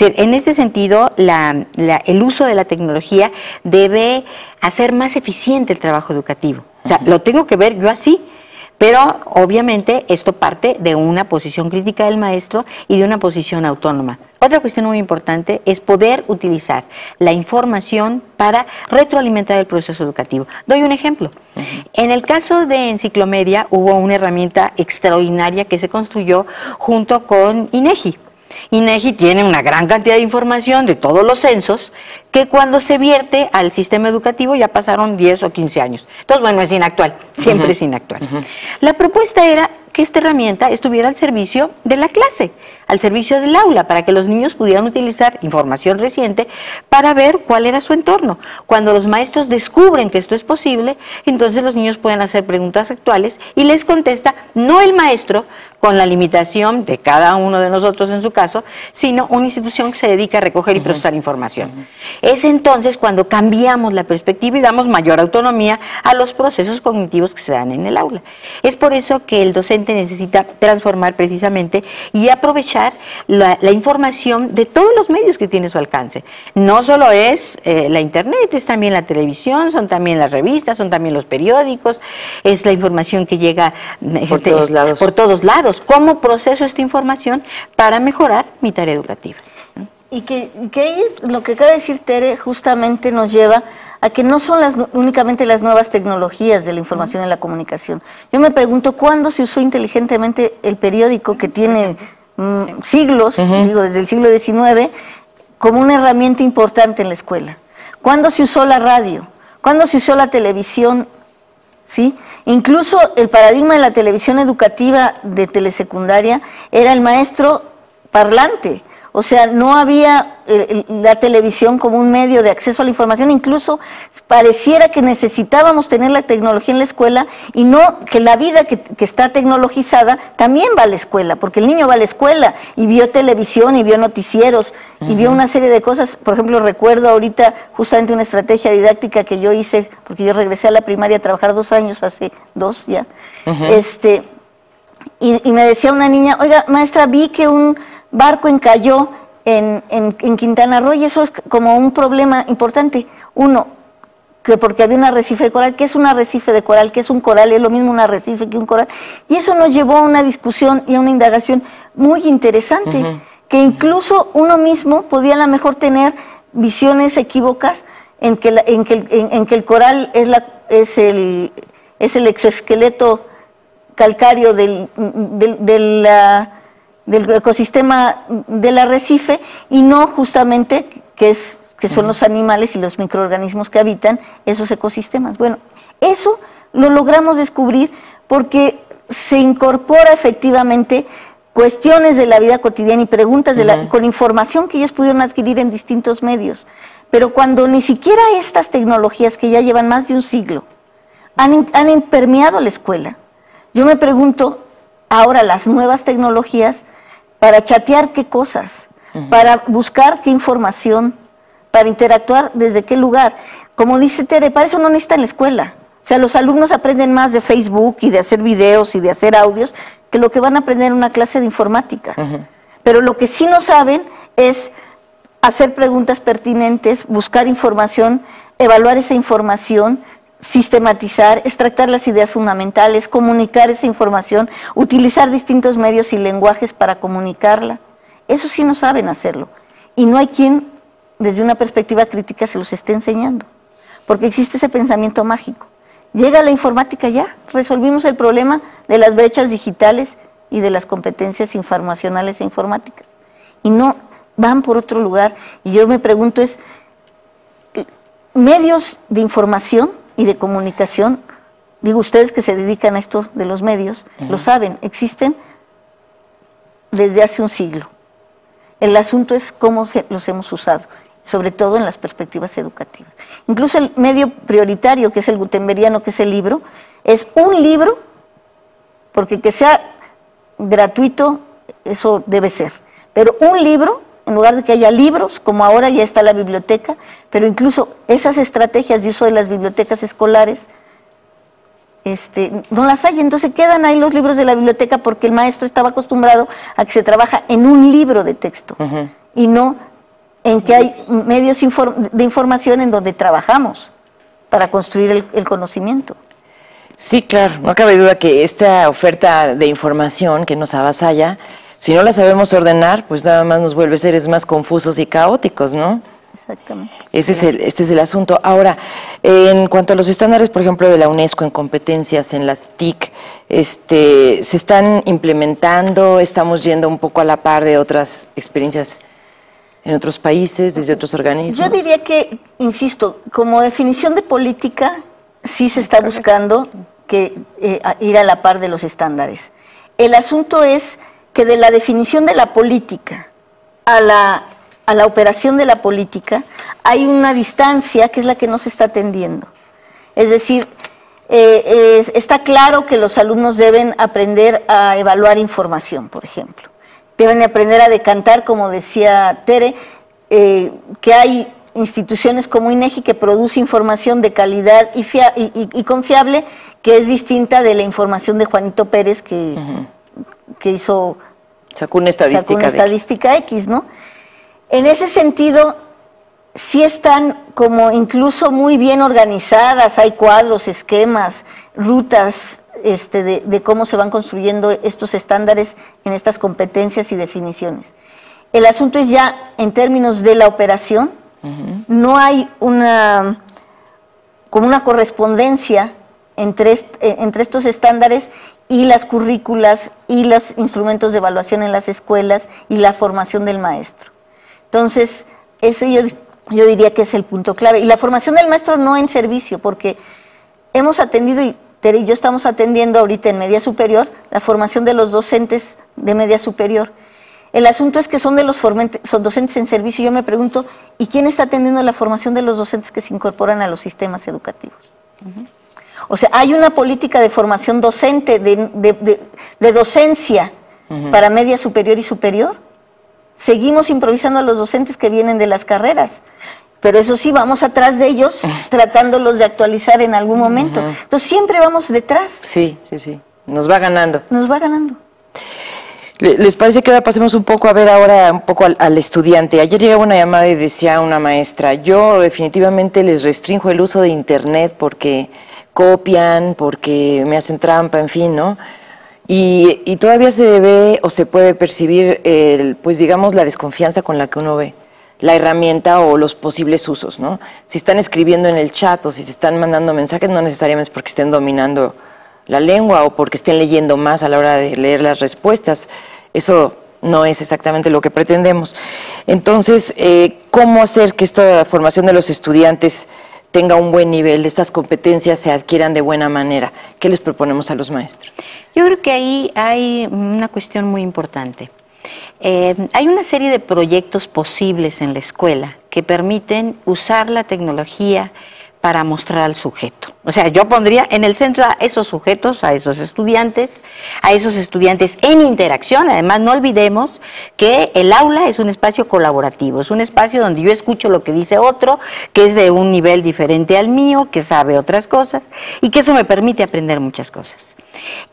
En este sentido, el uso de la tecnología debe hacer más eficiente el trabajo educativo. O sea, lo tengo que ver yo así. Pero obviamente esto parte de una posición crítica del maestro y de una posición autónoma. Otra cuestión muy importante es poder utilizar la información para retroalimentar el proceso educativo. Doy un ejemplo. En el caso de Enciclomedia hubo una herramienta extraordinaria que se construyó junto con INEGI. INEGI tiene una gran cantidad de información de todos los censos que cuando se vierte al sistema educativo ya pasaron 10 o 15 años. Entonces, bueno, es inactual, siempre es inactual. La propuesta era que esta herramienta estuviera al servicio de la clase, al servicio del aula, para que los niños pudieran utilizar información reciente para ver cuál era su entorno. Cuando los maestros descubren que esto es posible, entonces los niños pueden hacer preguntas actuales y les contesta no el maestro, con la limitación de cada uno de nosotros en su caso, sino una institución que se dedica a recoger y procesar información. Es entonces cuando cambiamos la perspectiva y damos mayor autonomía a los procesos cognitivos que se dan en el aula. Es por eso que el docente necesita transformar precisamente y aprovechar la información de todos los medios que tiene a su alcance. No solo es la internet, es también la televisión, son también las revistas, son también los periódicos, es la información que llega por todos lados. ¿Cómo proceso esta información para mejorar mi tarea educativa? Y que lo que acaba de decir Tere justamente nos lleva a que no son únicamente las nuevas tecnologías de la información y la comunicación. Yo me pregunto, ¿cuándo se usó inteligentemente el periódico que tiene siglos, digo desde el siglo XIX, como una herramienta importante en la escuela? ¿Cuándo se usó la radio? ¿Cuándo se usó la televisión? ¿Sí? Incluso el paradigma de la televisión educativa de telesecundaria era el maestro parlante. O sea, no había la televisión como un medio de acceso a la información, incluso pareciera que necesitábamos tener la tecnología en la escuela y no que la vida que está tecnologizada también va a la escuela, porque el niño va a la escuela y vio televisión y vio noticieros y vio una serie de cosas. Por ejemplo, recuerdo ahorita justamente una estrategia didáctica que yo hice, porque yo regresé a la primaria a trabajar 2 años, hace 2 ya, y me decía una niña, oiga, maestra, vi que un barco encalló en Quintana Roo y eso es como un problema importante. Uno, que porque había un arrecife de coral. ¿Qué es un arrecife de coral? ¿Qué es un coral? Es lo mismo un arrecife que un coral. Y eso nos llevó a una discusión y a una indagación muy interesante, que incluso uno mismo podía a lo mejor tener visiones equívocas en que el coral es el exoesqueleto calcáreo del ecosistema del arrecife, y no justamente que son los animales y los microorganismos que habitan esos ecosistemas. Bueno, eso lo logramos descubrir porque se incorpora efectivamente cuestiones de la vida cotidiana y preguntas con información que ellos pudieron adquirir en distintos medios. Pero cuando ni siquiera estas tecnologías, que ya llevan más de un siglo, han impermeado la escuela, yo me pregunto, ahora las nuevas tecnologías, para chatear qué cosas, para buscar qué información, para interactuar desde qué lugar. Como dice Tere, para eso no necesitan la escuela. O sea, los alumnos aprenden más de Facebook y de hacer videos y de hacer audios que lo que van a aprender en una clase de informática. Pero lo que sí no saben es hacer preguntas pertinentes, buscar información, evaluar esa información, sistematizar, extractar las ideas fundamentales, comunicar esa información, utilizar distintos medios y lenguajes para comunicarla. Eso sí no saben hacerlo. Y no hay quien, desde una perspectiva crítica, se los esté enseñando. Porque existe ese pensamiento mágico. Llega la informática, ya resolvimos el problema de las brechas digitales y de las competencias informacionales e informáticas. Y no van por otro lugar. Y yo me pregunto medios de información y de comunicación, digo, ustedes que se dedican a esto de los medios, lo saben, existen desde hace un siglo. El asunto es cómo los hemos usado, sobre todo en las perspectivas educativas. Incluso el medio prioritario, que es el gutenbergiano, que es el libro, es un libro, porque que sea gratuito, eso debe ser, pero un libro, en lugar de que haya libros, como ahora ya está la biblioteca, pero incluso esas estrategias de uso de las bibliotecas escolares, no las hay, entonces quedan ahí los libros de la biblioteca porque el maestro estaba acostumbrado a que se trabaja en un libro de texto, y no en que hay medios de información en donde trabajamos para construir el conocimiento. Sí, claro, no cabe duda que esta oferta de información que nos avasalla, si no la sabemos ordenar, pues nada más nos vuelve seres más confusos y caóticos, ¿no? Exactamente. Este es el asunto. Ahora, en cuanto a los estándares, por ejemplo, de la UNESCO en competencias, en las TIC, ¿se están implementando? ¿Estamos yendo un poco a la par de otras experiencias en otros países, desde otros organismos? Yo diría que, insisto, como definición de política, sí se está buscando ir a la par de los estándares. El asunto es que de la definición de la política a la operación de la política hay una distancia que es la que no se está atendiendo. Es decir, está claro que los alumnos deben aprender a evaluar información, por ejemplo. Deben aprender a decantar, como decía Tere, que hay instituciones como INEGI que produce información de calidad y confiable, que es distinta de la información de Juanito Pérez que sacó una estadística X, ¿no? En ese sentido, sí están como incluso muy bien organizadas, hay cuadros, esquemas, rutas de cómo se van construyendo estos estándares en estas competencias y definiciones. El asunto es ya en términos de la operación, no hay una correspondencia entre estos estándares y las currículas y los instrumentos de evaluación en las escuelas y la formación del maestro. Entonces, ese yo diría que es el punto clave. Y la formación del maestro no en servicio, porque hemos atendido, y Tere y yo estamos atendiendo ahorita en media superior, la formación de los docentes de media superior. El asunto es que son docentes en servicio. Yo me pregunto, ¿y quién está atendiendo la formación de los docentes que se incorporan a los sistemas educativos? O sea, hay una política de formación docente, de docencia para media superior y superior. Seguimos improvisando a los docentes que vienen de las carreras, pero eso sí, vamos atrás de ellos, tratándolos de actualizar en algún momento. Entonces siempre vamos detrás. Sí, nos va ganando. Nos va ganando. ¿Les parece que ahora pasemos un poco a ver ahora un poco al estudiante? Ayer llegaba una llamada y decía una maestra, yo definitivamente les restringo el uso de internet porque copian, porque me hacen trampa, en fin, ¿no? Y todavía se ve o se puede percibir, pues digamos, la desconfianza con la que uno ve la herramienta o los posibles usos, ¿no? Si están escribiendo en el chat o si se están mandando mensajes, no necesariamente es porque estén dominando la lengua o porque estén leyendo más a la hora de leer las respuestas. Eso no es exactamente lo que pretendemos. Entonces, ¿cómo hacer que esta formación de los estudiantes tenga un buen nivel, estas competencias se adquieran de buena manera? ¿Qué les proponemos a los maestros? Yo creo que ahí hay una cuestión muy importante. Hay una serie de proyectos posibles en la escuela que permiten usar la tecnología para mostrar al sujeto. O sea, yo pondría en el centro a esos sujetos, a esos estudiantes en interacción. Además, no olvidemos que el aula es un espacio colaborativo, es un espacio donde yo escucho lo que dice otro, que es de un nivel diferente al mío, que sabe otras cosas, y que eso me permite aprender muchas cosas.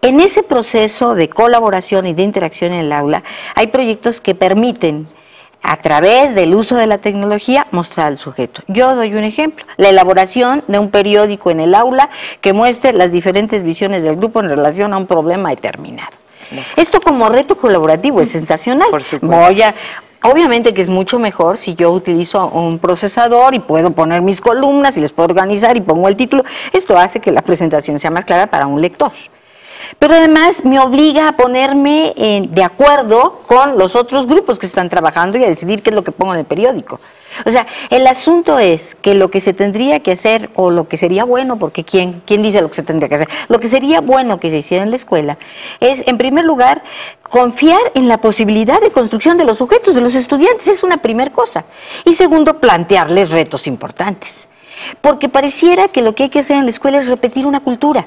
En ese proceso de colaboración y de interacción en el aula, hay proyectos que permiten, a través del uso de la tecnología, mostrar al sujeto. Yo doy un ejemplo: la elaboración de un periódico en el aula que muestre las diferentes visiones del grupo en relación a un problema determinado. Esto como reto colaborativo es sensacional. Por supuesto. Obviamente que es mucho mejor si yo utilizo un procesador y puedo poner mis columnas y les puedo organizar y pongo el título. Esto hace que la presentación sea más clara para un lector. Pero además me obliga a ponerme de acuerdo con los otros grupos que están trabajando y a decidir qué es lo que pongo en el periódico. O sea, el asunto es que lo que se tendría que hacer, o lo que sería bueno, porque ¿quién dice lo que se tendría que hacer? Lo que sería bueno que se hiciera en la escuela es, en primer lugar, confiar en la posibilidad de construcción de los sujetos, de los estudiantes, es una primera cosa. Y segundo, plantearles retos importantes. Porque pareciera que lo que hay que hacer en la escuela es repetir una cultura.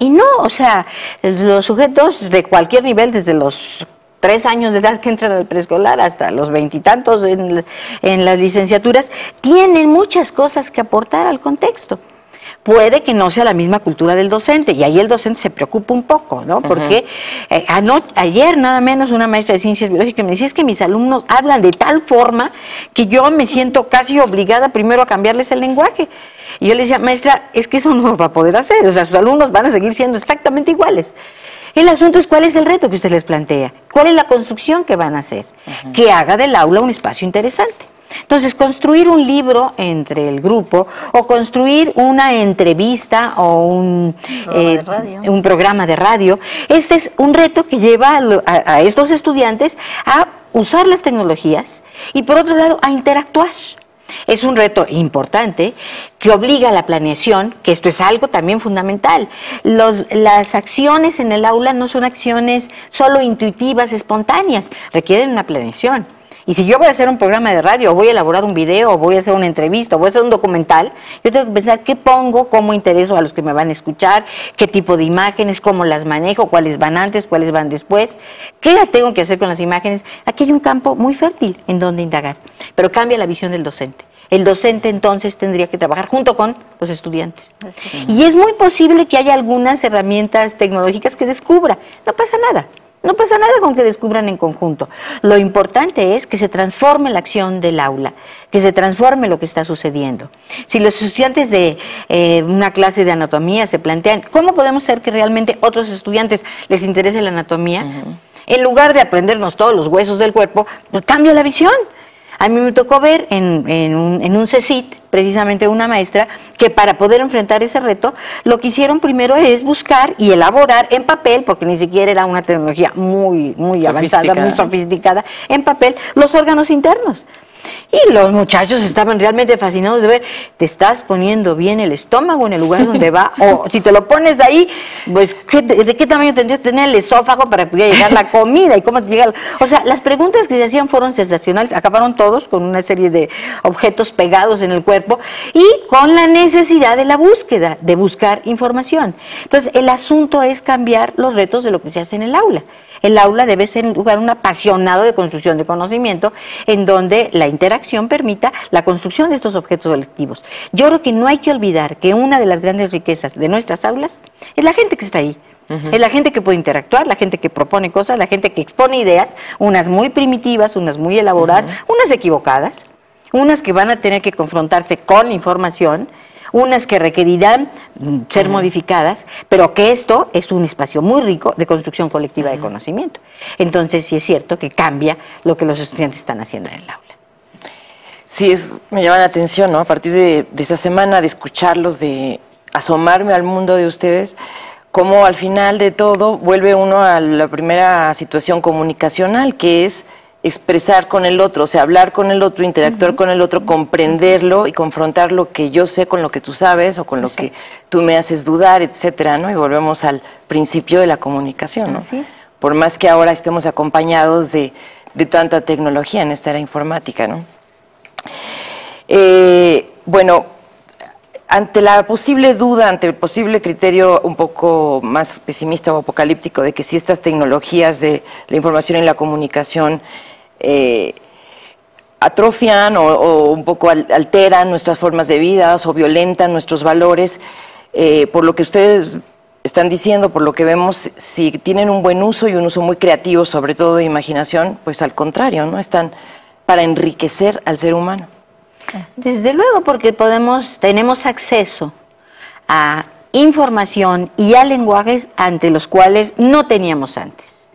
Y no, o sea, los sujetos de cualquier nivel, desde los 3 años de edad que entran al preescolar hasta los 20 y tantos en las licenciaturas, tienen muchas cosas que aportar al contexto. Puede que no sea la misma cultura del docente, y ahí el docente se preocupa un poco, ¿no? Porque ayer nada menos una maestra de ciencias biológicas me decía: es que mis alumnos hablan de tal forma que yo me siento casi obligada primero a cambiarles el lenguaje. Y yo le decía: maestra, es que eso no va a poder hacer, o sea, sus alumnos van a seguir siendo exactamente iguales. El asunto es cuál es el reto que usted les plantea, cuál es la construcción que van a hacer, que haga del aula un espacio interesante. Entonces, construir un libro entre el grupo, o construir una entrevista o un programa de radio, este es un reto que lleva a estos estudiantes a usar las tecnologías y, por otro lado, a interactuar. Es un reto importante que obliga a la planeación, que esto es algo también fundamental. Las acciones en el aula no son acciones solo intuitivas, espontáneas, requieren una planeación. Y si yo voy a hacer un programa de radio, o voy a elaborar un video, o voy a hacer una entrevista, o voy a hacer un documental, yo tengo que pensar qué pongo, cómo intereso a los que me van a escuchar, qué tipo de imágenes, cómo las manejo, cuáles van antes, cuáles van después, qué tengo que hacer con las imágenes. Aquí hay un campo muy fértil en donde indagar, pero cambia la visión del docente. El docente entonces tendría que trabajar junto con los estudiantes. Y es muy posible que haya algunas herramientas tecnológicas que descubra. No pasa nada. No pasa nada con que descubran en conjunto. Lo importante es que se transforme la acción del aula, que se transforme lo que está sucediendo. Si los estudiantes de una clase de anatomía se plantean, ¿cómo podemos hacer que realmente otros estudiantes les interese la anatomía? En lugar de aprendernos todos los huesos del cuerpo, pues cambia la visión. A mí me tocó ver en un CECIT, precisamente una maestra, que para poder enfrentar ese reto, lo que hicieron primero es buscar y elaborar en papel, porque ni siquiera era una tecnología muy avanzada, muy sofisticada, en papel, los órganos internos. Y los muchachos estaban realmente fascinados de ver, te estás poniendo bien el estómago en el lugar donde va, o si te lo pones ahí, pues ¿de qué tamaño tendría que tener el esófago para que pudiera llegar la comida? ¿Y cómo te llega? O sea, las preguntas que se hacían fueron sensacionales, acabaron todos con una serie de objetos pegados en el cuerpo y con la necesidad de la búsqueda, de buscar información. Entonces, el asunto es cambiar los retos de lo que se hace en el aula. El aula debe ser un lugar, un apasionado de construcción de conocimiento, en donde la interacción permita la construcción de estos objetos colectivos. Yo creo que no hay que olvidar que una de las grandes riquezas de nuestras aulas es la gente que está ahí. Es la gente que puede interactuar, la gente que propone cosas, la gente que expone ideas, unas muy primitivas, unas muy elaboradas, unas equivocadas, unas que van a tener que confrontarse con la información, unas que requerirán ser modificadas, pero que esto es un espacio muy rico de construcción colectiva de conocimiento. Entonces sí es cierto que cambia lo que los estudiantes están haciendo en el aula. Sí, me llama la atención, ¿no? A partir de esta semana, de escucharlos, de asomarme al mundo de ustedes, cómo al final de todo vuelve uno a la primera situación comunicacional, que es expresar con el otro, o sea, hablar con el otro, interactuar con el otro, comprenderlo y confrontar lo que yo sé con lo que tú sabes o con lo que tú me haces dudar, etcétera, ¿no? Y volvemos al principio de la comunicación, ¿no? ¿Sí? Por más que ahora estemos acompañados de tanta tecnología en esta era informática, ¿no? Bueno, ante la posible duda, ante el posible criterio un poco más pesimista o apocalíptico de que si estas tecnologías de la información y la comunicación atrofian o un poco alteran nuestras formas de vida o violentan nuestros valores, por lo que ustedes están diciendo, por lo que vemos, si tienen un buen uso y un uso muy creativo, sobre todo de imaginación, pues al contrario, ¿no? Están para enriquecer al ser humano. Desde luego, porque tenemos acceso a información y a lenguajes ante los cuales no teníamos antes.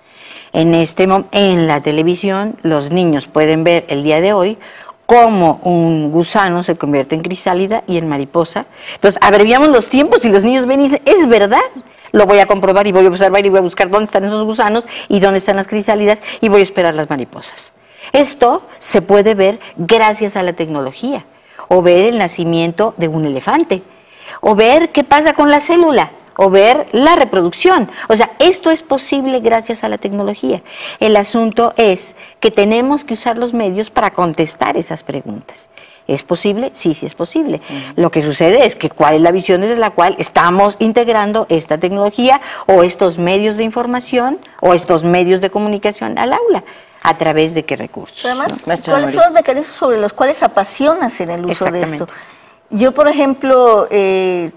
En la televisión, los niños pueden ver el día de hoy cómo un gusano se convierte en crisálida y en mariposa. Entonces, abreviamos los tiempos y los niños ven y dicen, es verdad, lo voy a comprobar y voy a observar y voy a buscar dónde están esos gusanos y dónde están las crisálidas y voy a esperar las mariposas. Esto se puede ver gracias a la tecnología, o ver el nacimiento de un elefante, o ver qué pasa con la célula, o ver la reproducción. O sea, esto es posible gracias a la tecnología. El asunto es que tenemos que usar los medios para contestar esas preguntas. ¿Es posible? Sí, sí es posible. Lo que sucede es que cuál es la visión desde la cual estamos integrando esta tecnología o estos medios de información o estos medios de comunicación al aula. ¿A través de qué recursos? Además, ¿no? ¿cuáles son los mecanismos sobre los cuales apasionas en el uso de esto? Yo, por ejemplo,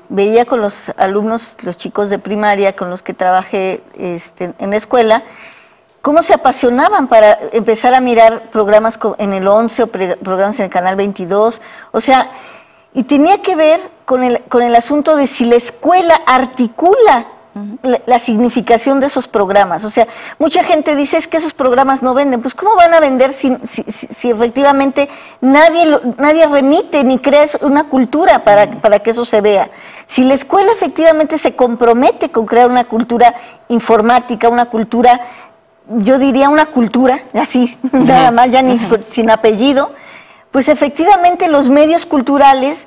veía con los alumnos, los chicos de primaria con los que trabajé en la escuela, cómo se apasionaban para empezar a mirar programas en el 11 o programas en el canal 22. O sea, y tenía que ver con el asunto de si la escuela articula la significación de esos programas. O sea, mucha gente dice es que esos programas no venden. Pues ¿cómo van a vender si efectivamente nadie remite ni crea una cultura para que eso se vea? Si la escuela efectivamente se compromete con crear una cultura informática, una cultura, yo diría una cultura, así, nada más, ya sin apellido, pues efectivamente los medios culturales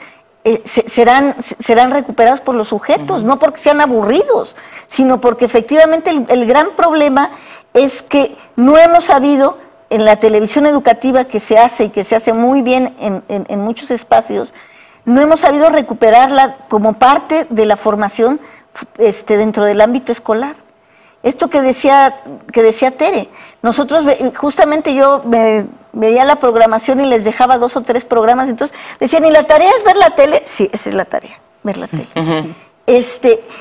serán recuperados por los sujetos, no porque sean aburridos, sino porque efectivamente el gran problema es que no hemos sabido, en la televisión educativa que se hace y que se hace muy bien en muchos espacios, no hemos sabido recuperarla como parte de la formación dentro del ámbito escolar. Esto que decía Tere, nosotros justamente yo veía la programación y les dejaba 2 o 3 programas, entonces decían, ¿y la tarea es ver la tele? Sí, esa es la tarea, ver la tele.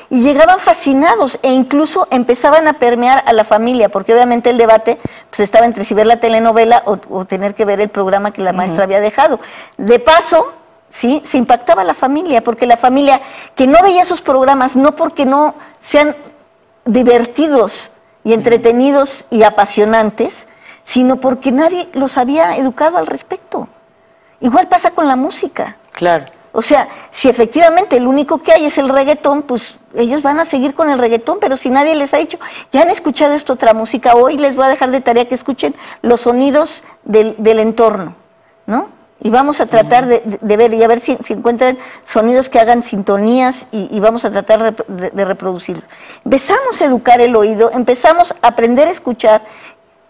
Y llegaban fascinados e incluso empezaban a permear a la familia, porque obviamente el debate pues estaba entre si ver la telenovela o tener que ver el programa que la maestra había dejado. De paso, sí, se impactaba a la familia, porque la familia que no veía esos programas, no porque no sean divertidos y entretenidos y apasionantes, sino porque nadie los había educado al respecto. Igual pasa con la música. Claro. O sea, si efectivamente el único que hay es el reggaetón, pues ellos van a seguir con el reggaetón, pero si nadie les ha dicho, ya han escuchado esta otra música, hoy les voy a dejar de tarea que escuchen los sonidos del entorno, ¿no? Y vamos a tratar de ver y a ver si encuentran sonidos que hagan sintonías y vamos a tratar de reproducirlos. Empezamos a educar el oído, empezamos a aprender a escuchar,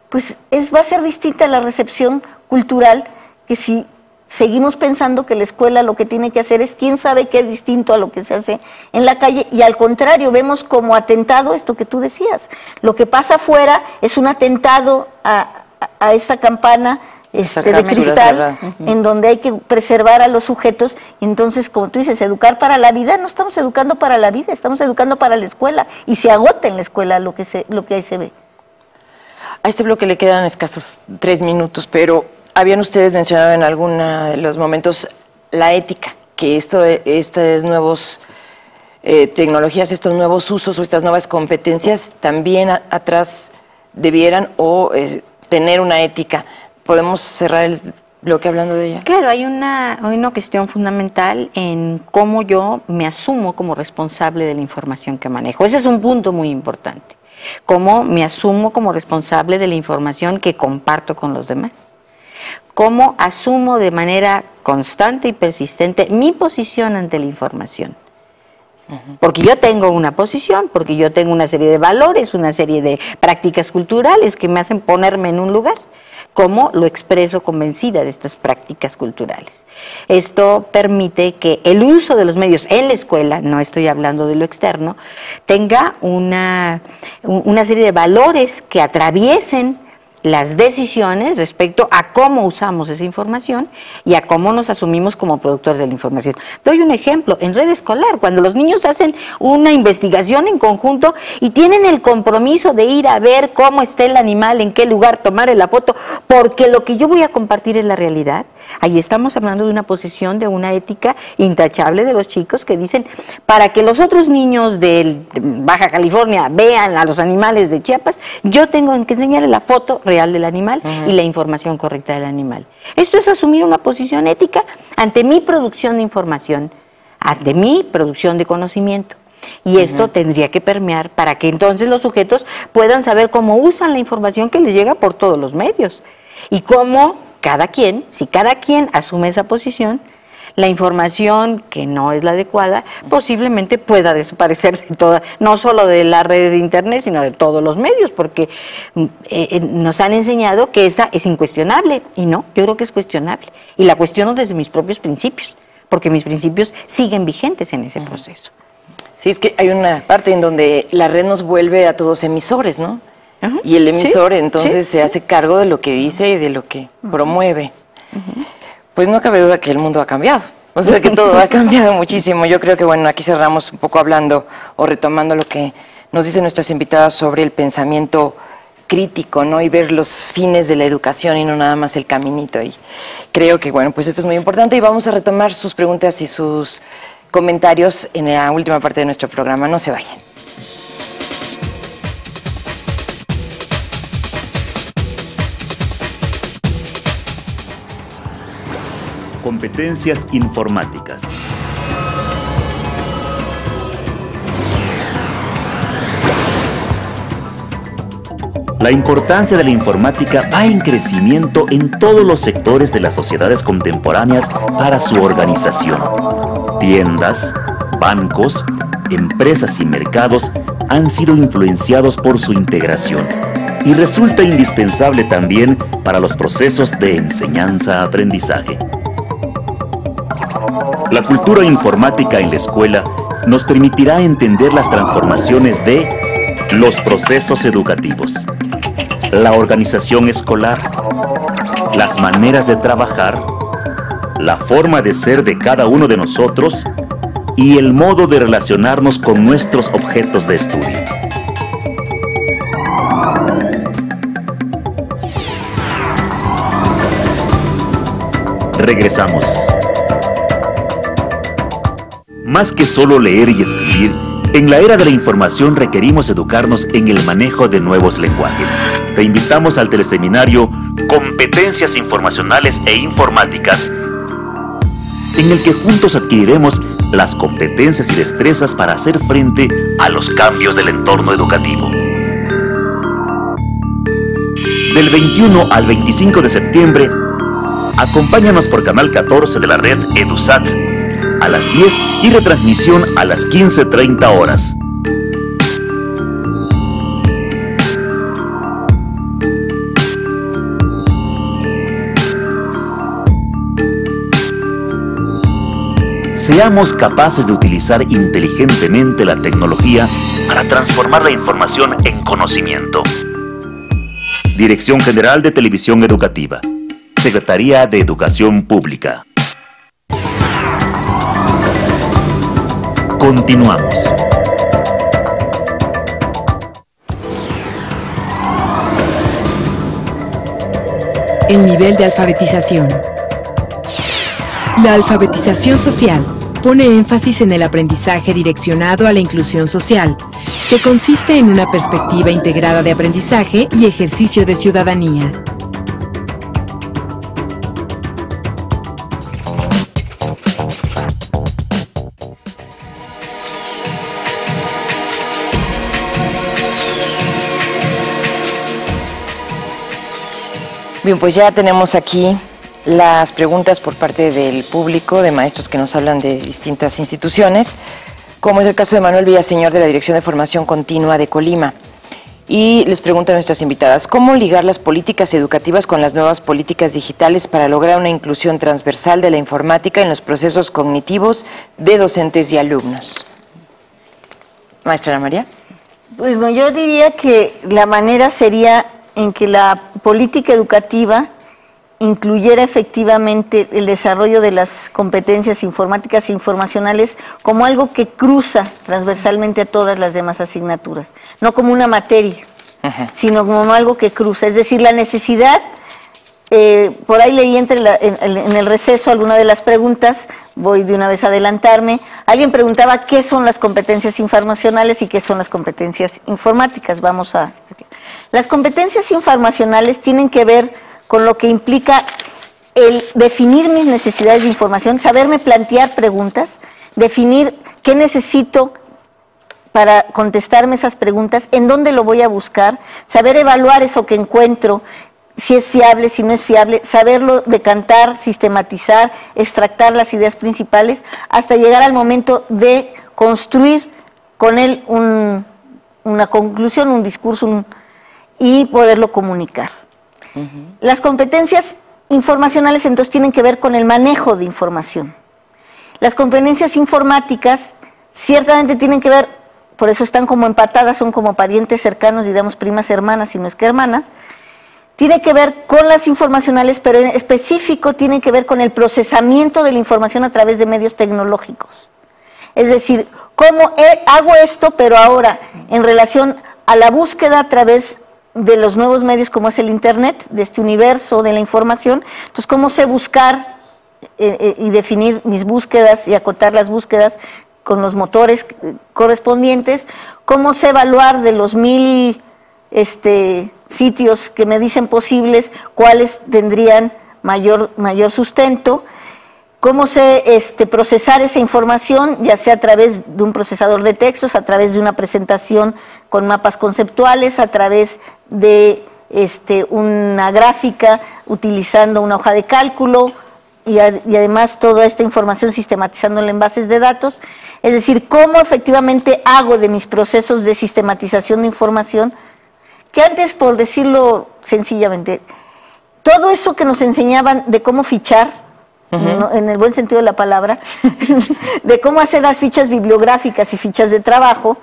pues va a ser distinta la recepción cultural que si seguimos pensando que la escuela lo que tiene que hacer es quién sabe qué es distinto a lo que se hace en la calle, y al contrario, vemos como atentado esto que tú decías. Lo que pasa afuera es un atentado a esa campana de cristal, en donde hay que preservar a los sujetos. Y entonces, como tú dices, educar para la vida, no estamos educando para la vida, estamos educando para la escuela, y se agota en la escuela lo que ahí se ve. A este bloque le quedan escasos 3 minutos, pero habían ustedes mencionado en alguno de los momentos la ética, que estas nuevas tecnologías, estos nuevos usos o estas nuevas competencias también atrás debieran tener una ética. Podemos cerrar bloque hablando de ella? Claro, hay una cuestión fundamental en cómo yo me asumo como responsable de la información que manejo. Ese es un punto muy importante. Cómo me asumo como responsable de la información que comparto con los demás. Cómo asumo de manera constante y persistente mi posición ante la información. Porque yo tengo una posición, porque yo tengo una serie de valores, una serie de prácticas culturales que me hacen ponerme en un lugar. ¿Cómo lo expreso convencida de estas prácticas culturales? Esto permite que el uso de los medios en la escuela, no estoy hablando de lo externo, tenga una serie de valores que atraviesen las decisiones respecto a cómo usamos esa información y a cómo nos asumimos como productores de la información. Doy un ejemplo, en red escolar, cuando los niños hacen una investigación en conjunto y tienen el compromiso de ir a ver cómo está el animal, en qué lugar, tomarle la foto, porque lo que yo voy a compartir es la realidad, ahí estamos hablando de una posición, de una ética intachable de los chicos que dicen, para que los otros niños de Baja California vean a los animales de Chiapas, yo tengo que enseñarles la foto real del animal y la información correcta del animal. Esto es asumir una posición ética ante mi producción de información, ante mi producción de conocimiento. Y esto tendría que permear para que entonces los sujetos puedan saber cómo usan la información que les llega por todos los medios. Y cómo cada quien, si cada quien asume esa posición, la información que no es la adecuada posiblemente pueda desaparecer de toda, no solo de la red de internet, sino de todos los medios, porque nos han enseñado que esa es incuestionable, y no, yo creo que es cuestionable, y la cuestiono desde mis propios principios, porque mis principios siguen vigentes en ese proceso. Sí, es que hay una parte en donde la red nos vuelve a todos emisores, ¿no? Y el emisor entonces se hace cargo de lo que dice y de lo que promueve. Pues no cabe duda que el mundo ha cambiado, o sea que todo ha cambiado muchísimo. Yo creo que, bueno, aquí cerramos un poco hablando o retomando lo que nos dicen nuestras invitadas sobre el pensamiento crítico, ¿no? Y ver los fines de la educación y no nada más el caminito. Y creo que, bueno, pues esto es muy importante y vamos a retomar sus preguntas y sus comentarios en la última parte de nuestro programa. No se vayan. Competencias informáticas. La importancia de la informática va en crecimiento en todos los sectores de las sociedades contemporáneas para su organización. Tiendas, bancos, empresas y mercados han sido influenciados por su integración y resulta indispensable también para los procesos de enseñanza-aprendizaje. La cultura informática en la escuela nos permitirá entender las transformaciones de los procesos educativos, la organización escolar, las maneras de trabajar, la forma de ser de cada uno de nosotros y el modo de relacionarnos con nuestros objetos de estudio. Regresamos. Más que solo leer y escribir, en la era de la información requerimos educarnos en el manejo de nuevos lenguajes. Te invitamos al teleseminario Competencias Informacionales e Informáticas, en el que juntos adquiriremos las competencias y destrezas para hacer frente a los cambios del entorno educativo. Del 21 al 25 de septiembre, acompáñanos por Canal 14 de la red EduSat a las 10 y retransmisión a las 15:30 horas. Seamos capaces de utilizar inteligentemente la tecnología para transformar la información en conocimiento. Dirección General de Televisión Educativa. Secretaría de Educación Pública. Continuamos. El nivel de alfabetización. La alfabetización social pone énfasis en el aprendizaje direccionado a la inclusión social, que consiste en una perspectiva integrada de aprendizaje y ejercicio de ciudadanía. Bien, pues ya tenemos aquí las preguntas por parte del público, de maestros que nos hablan de distintas instituciones, como es el caso de Manuel Villaseñor de la Dirección de Formación Continua de Colima. Y les preguntan a nuestras invitadas, ¿cómo ligar las políticas educativas con las nuevas políticas digitales para lograr una inclusión transversal de la informática en los procesos cognitivos de docentes y alumnos? Maestra Ana María. Bueno, yo diría que la manera sería en que la política educativa incluyera efectivamente el desarrollo de las competencias informáticas e informacionales como algo que cruza transversalmente a todas las demás asignaturas, no como una materia, sino como algo que cruza, es decir, la necesidad, por ahí leí en el receso alguna de las preguntas, voy de una vez a adelantarme, alguien preguntaba qué son las competencias informacionales y qué son las competencias informáticas, Las competencias informacionales tienen que ver con lo que implica el definir mis necesidades de información, saberme plantear preguntas, definir qué necesito para contestarme esas preguntas, en dónde lo voy a buscar, saber evaluar eso que encuentro, si es fiable, si no es fiable, saberlo decantar, sistematizar, extractar las ideas principales, hasta llegar al momento de construir con él una conclusión, un discurso y poderlo comunicar. Las competencias informacionales entonces tienen que ver con el manejo de información. Las competencias informáticas ciertamente tienen que ver, por eso están como empatadas, son como parientes cercanos, diríamos primas hermanas, si no es que hermanas, tiene que ver con las informacionales, pero en específico tiene que ver con el procesamiento de la información a través de medios tecnológicos. Es decir, ¿cómo hago esto, pero ahora en relación a la búsqueda a través de los nuevos medios como es el Internet, de este universo de la información? Entonces, ¿cómo sé buscar y definir mis búsquedas y acotar las búsquedas con los motores correspondientes? ¿Cómo sé evaluar de los 1000 sitios que me dicen posibles cuáles tendrían mayor sustento? ¿Cómo sé procesar esa información, ya sea a través de un procesador de textos, a través de una presentación con mapas conceptuales, a través de una gráfica, utilizando una hoja de cálculo y además toda esta información sistematizándola en bases de datos? Es decir, ¿cómo efectivamente hago de mis procesos de sistematización de información? Que antes, por decirlo sencillamente, todo eso que nos enseñaban de cómo fichar, en el buen sentido de la palabra, de cómo hacer las fichas bibliográficas y fichas de trabajo,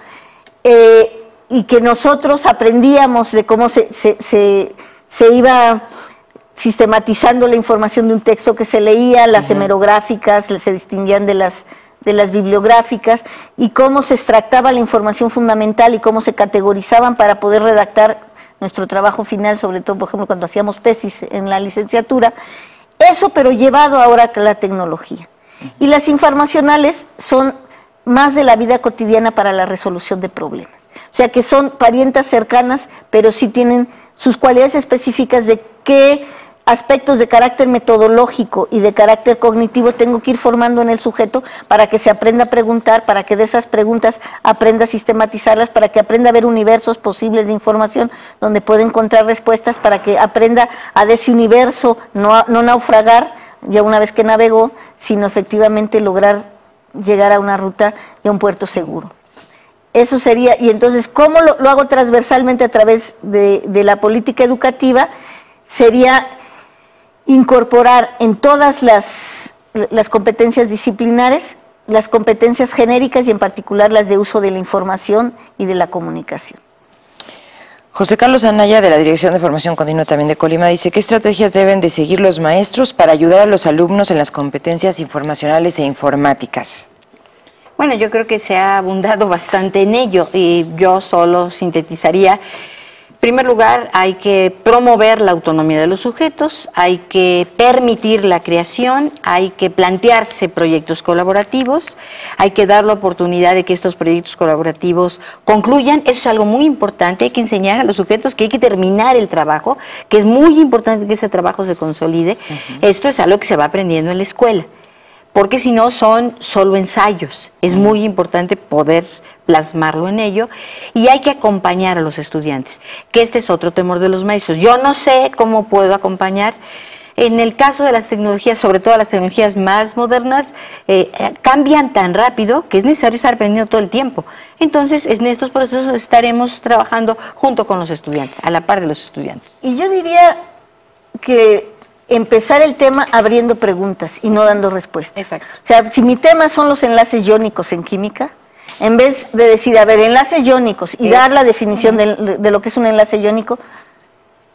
y que nosotros aprendíamos de cómo se iba sistematizando la información de un texto que se leía, las hemerográficas se distinguían de las bibliográficas, y cómo se extractaba la información fundamental y cómo se categorizaban para poder redactar nuestro trabajo final, sobre todo, por ejemplo, cuando hacíamos tesis en la licenciatura. Eso, pero llevado ahora a la tecnología. Y las informacionales son más de la vida cotidiana para la resolución de problemas. O sea, que son parientas cercanas, pero sí tienen sus cualidades específicas de qué aspectos de carácter metodológico y de carácter cognitivo tengo que ir formando en el sujeto para que se aprenda a preguntar, para que de esas preguntas aprenda a sistematizarlas, para que aprenda a ver universos posibles de información donde puede encontrar respuestas, para que aprenda a de ese universo no naufragar ya una vez que navegó, sino efectivamente lograr llegar a una ruta y a un puerto seguro. Eso sería, y entonces, ¿cómo lo hago transversalmente a través de la política educativa? Sería incorporar en todas las competencias disciplinares, las competencias genéricas y en particular las de uso de la información y de la comunicación. José Carlos Anaya, de la Dirección de Formación Continua también de Colima, dice, ¿qué estrategias deben de seguir los maestros para ayudar a los alumnos en las competencias informacionales e informáticas? Bueno, yo creo que se ha abundado bastante en ello y yo solo sintetizaría. En primer lugar, hay que promover la autonomía de los sujetos, hay que permitir la creación, hay que plantearse proyectos colaborativos, hay que dar la oportunidad de que estos proyectos colaborativos concluyan. Eso es algo muy importante, hay que enseñar a los sujetos que hay que terminar el trabajo, que es muy importante que ese trabajo se consolide. Esto es algo que se va aprendiendo en la escuela, porque si no son solo ensayos. Es muy importante poder plasmarlo en ello, y hay que acompañar a los estudiantes, que este es otro temor de los maestros. Yo no sé cómo puedo acompañar. En el caso de las tecnologías, sobre todo las tecnologías más modernas, cambian tan rápido que es necesario estar aprendiendo todo el tiempo. Entonces, en estos procesos estaremos trabajando junto con los estudiantes, a la par de los estudiantes. Y yo diría que empezar el tema abriendo preguntas y no dando respuestas. Exacto. O sea, si mi tema son los enlaces iónicos en química, en vez de decir, a ver, enlaces iónicos y dar la definición de lo que es un enlace iónico,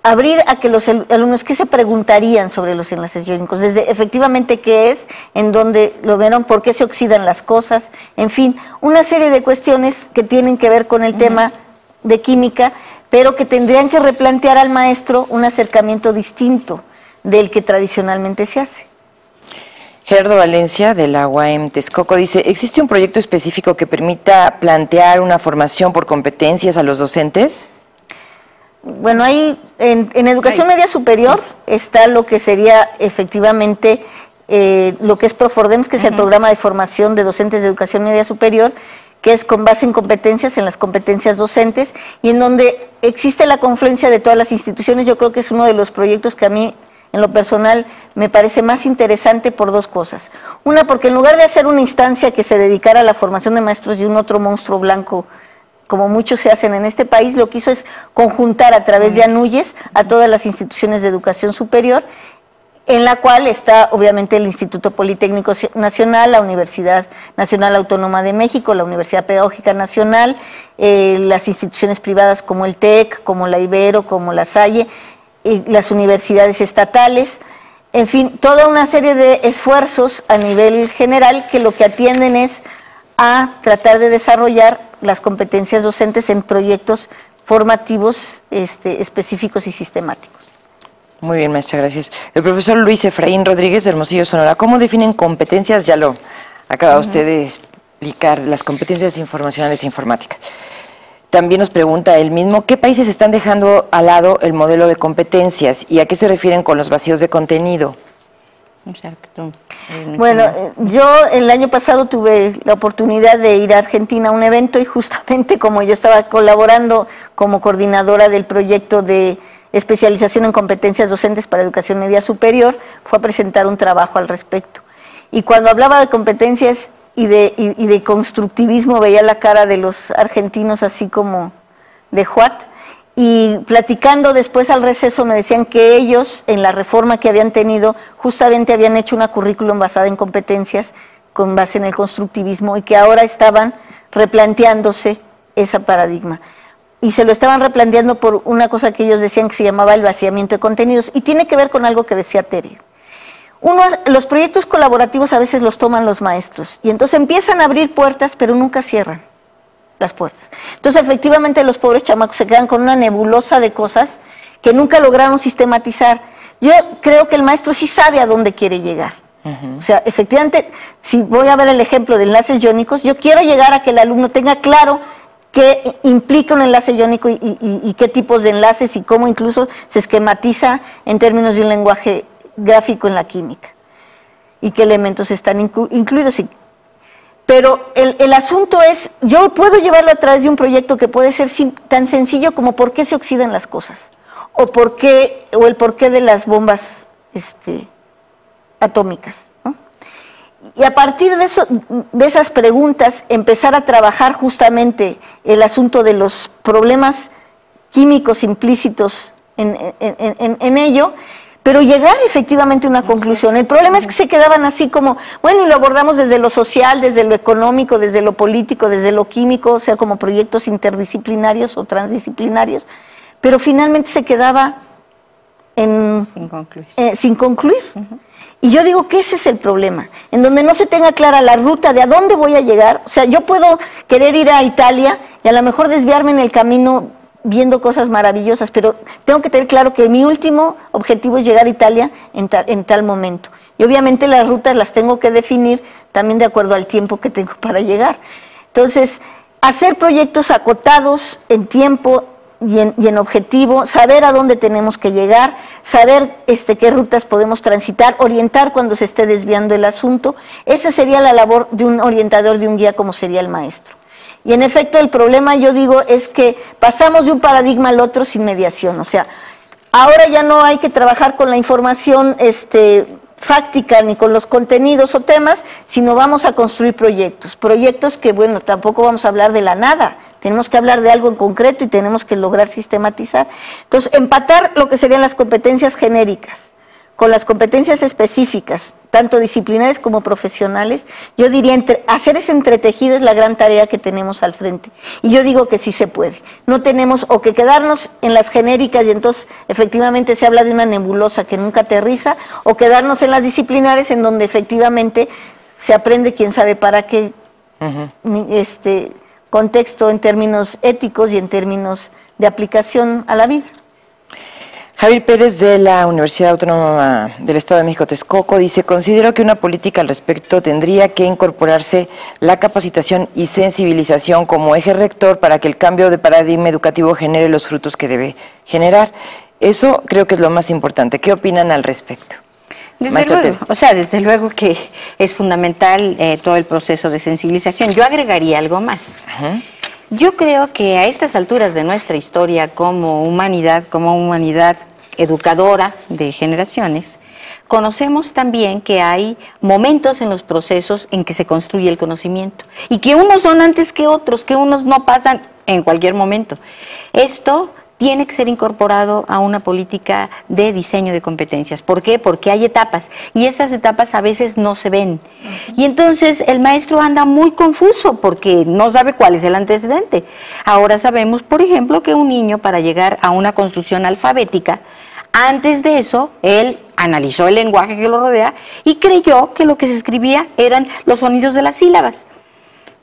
abrir a que los alumnos, ¿qué se preguntarían sobre los enlaces iónicos? Desde efectivamente qué es, en dónde lo vieron, por qué se oxidan las cosas, en fin, una serie de cuestiones que tienen que ver con el tema de química, pero que tendrían que replantear al maestro un acercamiento distinto del que tradicionalmente se hace. Gerardo Valencia, de la UAM Texcoco, dice, ¿existe un proyecto específico que permita plantear una formación por competencias a los docentes? Bueno, ahí en educación media superior está lo que sería efectivamente lo que es Profordems, que es el programa de formación de docentes de educación media superior, que es con base en competencias, en las competencias docentes, y en donde existe la confluencia de todas las instituciones. Yo creo que es uno de los proyectos que a mí, en lo personal, me parece más interesante por dos cosas. Una, porque en lugar de hacer una instancia que se dedicara a la formación de maestros y un otro monstruo blanco, como muchos se hacen en este país, lo que hizo es conjuntar a través de ANUYES a todas las instituciones de educación superior, en la cual está obviamente el Instituto Politécnico Nacional, la Universidad Nacional Autónoma de México, la Universidad Pedagógica Nacional, las instituciones privadas como el TEC, como la Ibero, como la Salle, las universidades estatales, en fin, toda una serie de esfuerzos a nivel general que lo que atienden es a tratar de desarrollar las competencias docentes en proyectos formativos específicos y sistemáticos. Muy bien, maestra, gracias. El profesor Luis Efraín Rodríguez de Hermosillo, Sonora, ¿cómo definen competencias? Ya lo acaba usted de explicar, las competencias informacionales e informáticas. También nos pregunta él mismo, ¿qué países están dejando al lado el modelo de competencias y a qué se refieren con los vacíos de contenido? Exacto. Bueno, yo el año pasado tuve la oportunidad de ir a Argentina a un evento y justamente como yo estaba colaborando como coordinadora del proyecto de especialización en competencias docentes para educación media superior, fue a presentar un trabajo al respecto. Y cuando hablaba de competencias y de constructivismo, veía la cara de los argentinos así como de what. Y platicando después al receso me decían que ellos en la reforma que habían tenido justamente habían hecho una currículum basada en competencias con base en el constructivismo y que ahora estaban replanteándose ese paradigma. Y se lo estaban replanteando por una cosa que ellos decían que se llamaba el vaciamiento de contenidos y tiene que ver con algo que decía Tere. Los proyectos colaborativos a veces los toman los maestros y entonces empiezan a abrir puertas pero nunca cierran las puertas. Entonces efectivamente los pobres chamacos se quedan con una nebulosa de cosas que nunca lograron sistematizar. Yo creo que el maestro sí sabe a dónde quiere llegar. O sea, efectivamente, si voy a ver el ejemplo de enlaces iónicos, yo quiero llegar a que el alumno tenga claro qué implica un enlace iónico y qué tipos de enlaces y cómo incluso se esquematiza en términos de un lenguaje gráfico en la química y qué elementos están incluidos. Pero el asunto es, yo puedo llevarlo a través de un proyecto que puede ser tan sencillo como por qué se oxidan las cosas, o el porqué de las bombas atómicas, ¿no? Y a partir de esas preguntas, empezar a trabajar justamente el asunto de los problemas químicos implícitos en ello, pero llegar efectivamente a una conclusión. El problema es que se quedaban así como, bueno, y lo abordamos desde lo social, desde lo económico, desde lo político, desde lo químico, o sea, como proyectos interdisciplinarios o transdisciplinarios, pero finalmente se quedaba sin concluir. Y yo digo que ese es el problema, en donde no se tenga clara la ruta de a dónde voy a llegar. O sea, yo puedo querer ir a Italia y a lo mejor desviarme en el camino viendo cosas maravillosas, pero tengo que tener claro que mi último objetivo es llegar a Italia en tal momento. Y obviamente las rutas las tengo que definir también de acuerdo al tiempo que tengo para llegar. Entonces, hacer proyectos acotados en tiempo y en objetivo, saber a dónde tenemos que llegar, saber qué rutas podemos transitar, orientar cuando se esté desviando el asunto, esa sería la labor de un orientador, de un guía como sería el maestro. Y en efecto el problema, yo digo, es que pasamos de un paradigma al otro sin mediación. O sea, ahora ya no hay que trabajar con la información fáctica ni con los contenidos o temas, sino vamos a construir proyectos que, bueno, tampoco vamos a hablar de la nada, tenemos que hablar de algo en concreto y tenemos que lograr sistematizar. Entonces, empatar lo que serían las competencias genéricas con las competencias específicas, tanto disciplinares como profesionales, yo diría, hacer ese entretejido es la gran tarea que tenemos al frente. Y yo digo que sí se puede. No tenemos o que quedarnos en las genéricas y entonces efectivamente se habla de una nebulosa que nunca aterriza, o quedarnos en las disciplinares en donde efectivamente se aprende quién sabe para qué contexto en términos éticos y en términos de aplicación a la vida. Javier Pérez, de la Universidad Autónoma del Estado de México, Texcoco, dice: considero que una política al respecto tendría que incorporarse la capacitación y sensibilización como eje rector para que el cambio de paradigma educativo genere los frutos que debe generar. Eso creo que es lo más importante. ¿Qué opinan al respecto? Desde luego que es fundamental todo el proceso de sensibilización. Yo agregaría algo más. Yo creo que a estas alturas de nuestra historia como humanidad educadora de generaciones, conocemos también que hay momentos en los procesos en que se construye el conocimiento y que unos son antes que otros, que unos no pasan en cualquier momento. Esto tiene que ser incorporado a una política de diseño de competencias. ¿Por qué? Porque hay etapas y estas etapas a veces no se ven. Y entonces el maestro anda muy confuso porque no sabe cuál es el antecedente. Ahora sabemos, por ejemplo, que un niño, para llegar a una construcción alfabética, antes de eso, él analizó el lenguaje que lo rodea y creyó que lo que se escribía eran los sonidos de las sílabas.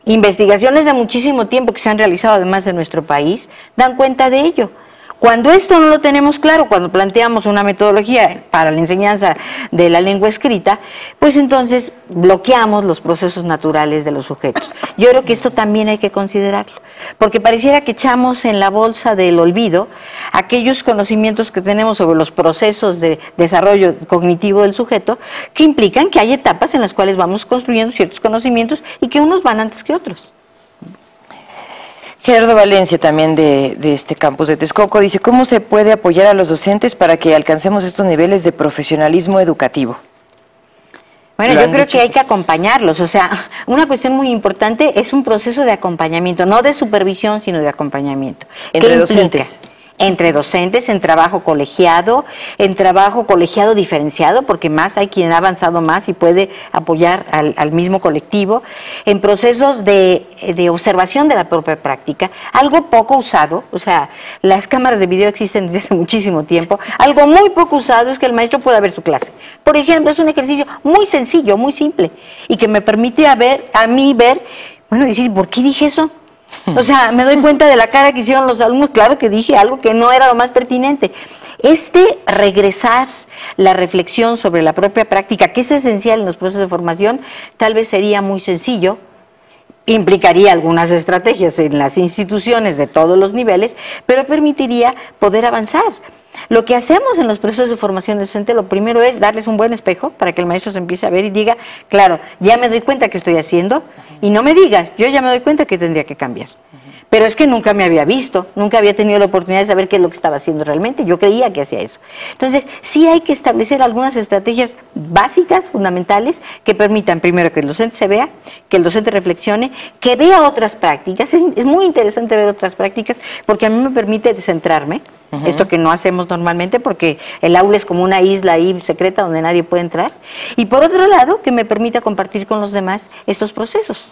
Investigaciones de muchísimo tiempo que se han realizado además en nuestro país dan cuenta de ello. Cuando esto no lo tenemos claro, cuando planteamos una metodología para la enseñanza de la lengua escrita, pues entonces bloqueamos los procesos naturales de los sujetos. Yo creo que esto también hay que considerarlo, porque pareciera que echamos en la bolsa del olvido aquellos conocimientos que tenemos sobre los procesos de desarrollo cognitivo del sujeto, que implican que hay etapas en las cuales vamos construyendo ciertos conocimientos y que unos van antes que otros. Gerardo Valencia, también de este campus de Texcoco, dice: ¿cómo se puede apoyar a los docentes para que alcancemos estos niveles de profesionalismo educativo? Bueno, yo creo que hay que acompañarlos, o sea, una cuestión muy importante es un proceso de acompañamiento, no de supervisión, sino de acompañamiento. Entre docentes. Entre docentes, en trabajo colegiado diferenciado, porque más hay quien ha avanzado más y puede apoyar al mismo colectivo, en procesos de observación de la propia práctica, algo poco usado, o sea, las cámaras de video existen desde hace muchísimo tiempo, algo muy poco usado es que el maestro pueda ver su clase. Por ejemplo, es un ejercicio muy sencillo, muy simple, y que me permite a mí ver, bueno, decir, ¿por qué dije eso? O sea, me doy cuenta de la cara que hicieron los alumnos, claro que dije algo que no era lo más pertinente. Regresar la reflexión sobre la propia práctica, que es esencial en los procesos de formación, tal vez sería muy sencillo, implicaría algunas estrategias en las instituciones de todos los niveles, pero permitiría poder avanzar. Lo que hacemos en los procesos de formación docente, lo primero es darles un buen espejo para que el maestro se empiece a ver y diga, claro, ya me doy cuenta que estoy haciendo, y no me digas, yo ya me doy cuenta que tendría que cambiar. Pero es que nunca me había visto, nunca había tenido la oportunidad de saber qué es lo que estaba haciendo realmente, yo creía que hacía eso. Entonces, sí hay que establecer algunas estrategias básicas, fundamentales, que permitan primero que el docente se vea, que el docente reflexione, que vea otras prácticas. Es muy interesante ver otras prácticas porque a mí me permite descentrarme, esto que no hacemos normalmente porque el aula es como una isla ahí secreta donde nadie puede entrar. Y por otro lado, que me permita compartir con los demás estos procesos.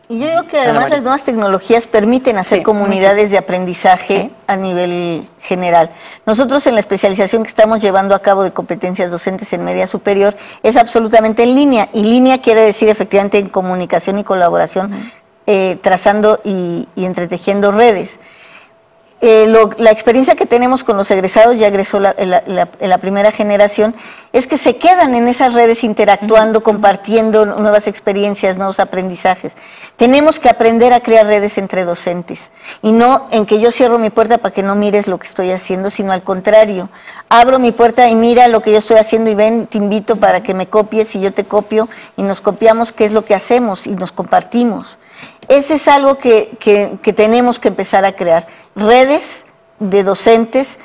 Y yo digo que además las nuevas tecnologías permiten hacer comunidades de aprendizaje a nivel general. Nosotros en la especialización que estamos llevando a cabo de competencias docentes en media superior es absolutamente en línea, y línea quiere decir efectivamente en comunicación y colaboración, trazando y entretejiendo redes. La experiencia que tenemos con los egresados, ya egresó la primera generación, es que se quedan en esas redes interactuando, compartiendo nuevas experiencias, nuevos aprendizajes. Tenemos que aprender a crear redes entre docentes, y no en que yo cierro mi puerta para que no mires lo que estoy haciendo, sino al contrario, abro mi puerta y mira lo que yo estoy haciendo y ven, te invito para que me copies y yo te copio y nos copiamos qué es lo que hacemos y nos compartimos. Ese es algo que tenemos que empezar a crear. Redes de docentes,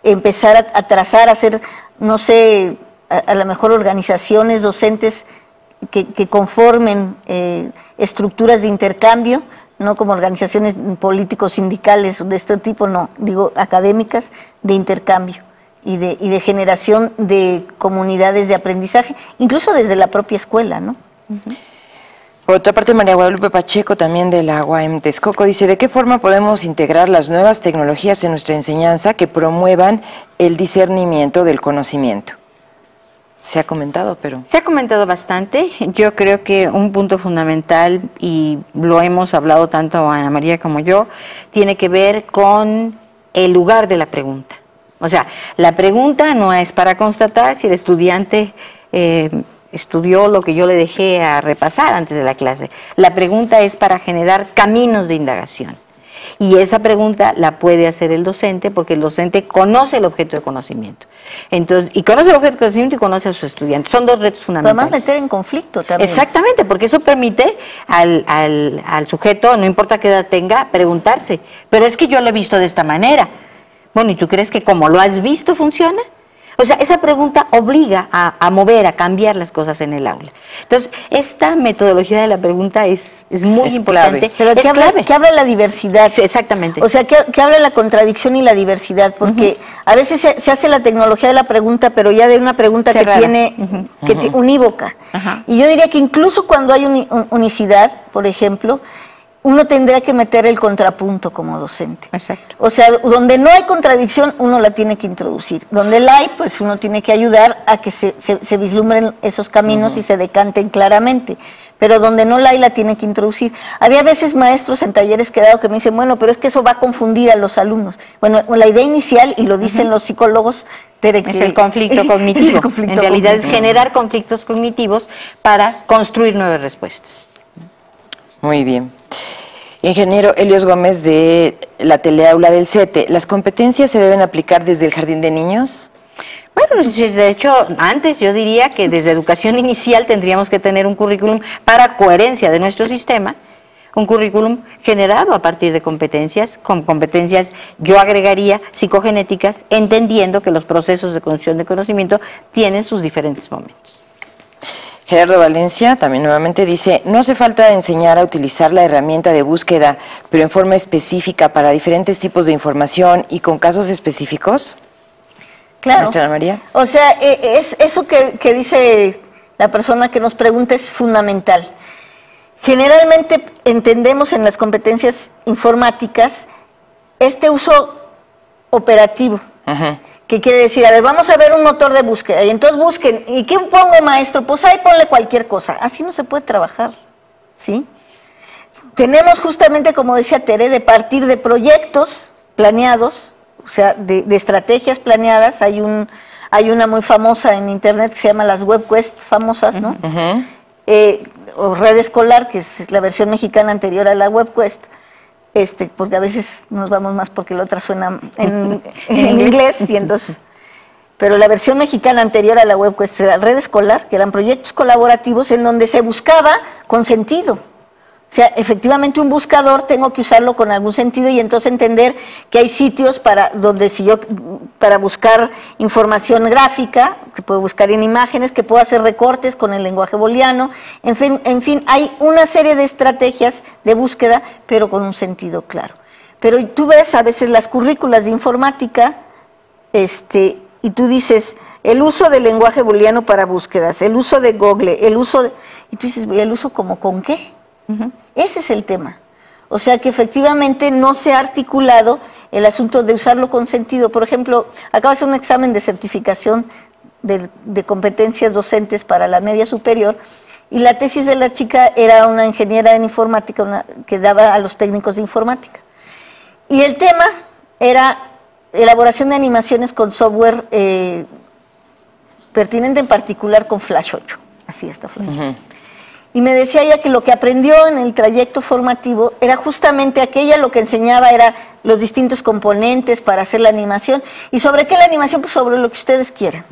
empezar a trazar, a hacer, no sé, a lo mejor organizaciones docentes que conformen estructuras de intercambio, no como organizaciones políticos sindicales de este tipo, no, digo académicas, de intercambio y de generación de comunidades de aprendizaje, incluso desde la propia escuela, ¿no? Por otra parte, María Guadalupe Pacheco, también de la UAM Texcoco, dice: ¿de qué forma podemos integrar las nuevas tecnologías en nuestra enseñanza que promuevan el discernimiento del conocimiento? Se ha comentado, pero... Se ha comentado bastante. Yo creo que un punto fundamental, y lo hemos hablado tanto Ana María como yo, tiene que ver con el lugar de la pregunta. O sea, la pregunta no es para constatar si el estudiante estudió lo que yo le dejé a repasar antes de la clase. La pregunta es para generar caminos de indagación. Y esa pregunta la puede hacer el docente, porque el docente conoce el objeto de conocimiento. Entonces, y conoce el objeto de conocimiento y conoce a sus estudiantes. Son dos retos fundamentales. Además, meter en conflicto también. Exactamente, porque eso permite al sujeto, no importa qué edad tenga, preguntarse, pero es que yo lo he visto de esta manera. Bueno, ¿y tú crees que como lo has visto funciona? O sea, esa pregunta obliga a mover, a cambiar las cosas en el aula. Entonces, esta metodología de la pregunta es muy importante. Pero que habla la diversidad. Sí, exactamente. O sea, que habla la contradicción y la diversidad, porque a veces se hace la tecnología de la pregunta, pero ya de una pregunta cerrada, que tiene unívoca. Y yo diría que incluso cuando hay unicidad, por ejemplo, uno tendría que meter el contrapunto como docente. Exacto. O sea, donde no hay contradicción, uno la tiene que introducir. Donde la hay, pues uno tiene que ayudar a que se vislumbren esos caminos y se decanten claramente. Pero donde no la hay, la tiene que introducir. Había veces maestros en talleres que he dado que me dicen, bueno, pero es que eso va a confundir a los alumnos. Bueno, la idea inicial, y lo dicen los psicólogos, es el conflicto cognitivo. En realidad es generar conflictos cognitivos para construir nuevas respuestas. Muy bien. Ingeniero Helios Gómez, de la teleaula del CETE, ¿las competencias se deben aplicar desde el jardín de niños? Bueno, de hecho, antes yo diría que desde educación inicial tendríamos que tener un currículum para coherencia de nuestro sistema, un currículum generado a partir de competencias, con competencias, yo agregaría, psicogenéticas, entendiendo que los procesos de construcción de conocimiento tienen sus diferentes momentos. Gerardo Valencia también nuevamente dice: ¿no hace falta enseñar a utilizar la herramienta de búsqueda, pero en forma específica para diferentes tipos de información y con casos específicos? Claro. Maestra Ana María. O sea, es eso que dice la persona que nos pregunta es fundamental. Generalmente entendemos en las competencias informáticas este uso operativo. ¿Qué quiere decir? A ver, vamos a ver un motor de búsqueda, y entonces busquen, ¿y qué pongo, maestro? Pues ahí ponle cualquier cosa. Así no se puede trabajar, ¿sí? Tenemos justamente, como decía Tere, de partir de proyectos planeados, o sea, de estrategias planeadas. Hay una muy famosa en internet que se llama las WebQuest famosas, ¿no? O Red Escolar, que es la versión mexicana anterior a la WebQuest. Porque a veces nos vamos más porque la otra suena en inglés, y entonces, pero la versión mexicana anterior a la WebQuest era Red Escolar, que eran proyectos colaborativos en donde se buscaba con sentido. O sea, efectivamente un buscador tengo que usarlo con algún sentido, y entonces entender que hay sitios para buscar información gráfica, que puedo buscar en imágenes, que puedo hacer recortes con el lenguaje booleano, en fin, hay una serie de estrategias de búsqueda, pero con un sentido claro. Pero tú ves a veces las currículas de informática, y tú dices, el uso del lenguaje booleano para búsquedas, el uso de Google, y tú dices, ¿el uso como con qué? Ese es el tema. O sea que efectivamente no se ha articulado el asunto de usarlo con sentido. Por ejemplo, acabo de hacer un examen de certificación de competencias docentes para la media superior, y la tesis de la chica era una ingeniera en informática que daba a los técnicos de informática. Y el tema era elaboración de animaciones con software pertinente, en particular con Flash 8. Así está Flash 8. Y me decía ella que lo que aprendió en el trayecto formativo era justamente aquella, lo que enseñaba era los distintos componentes para hacer la animación. ¿Y sobre qué la animación? Pues sobre lo que ustedes quieran.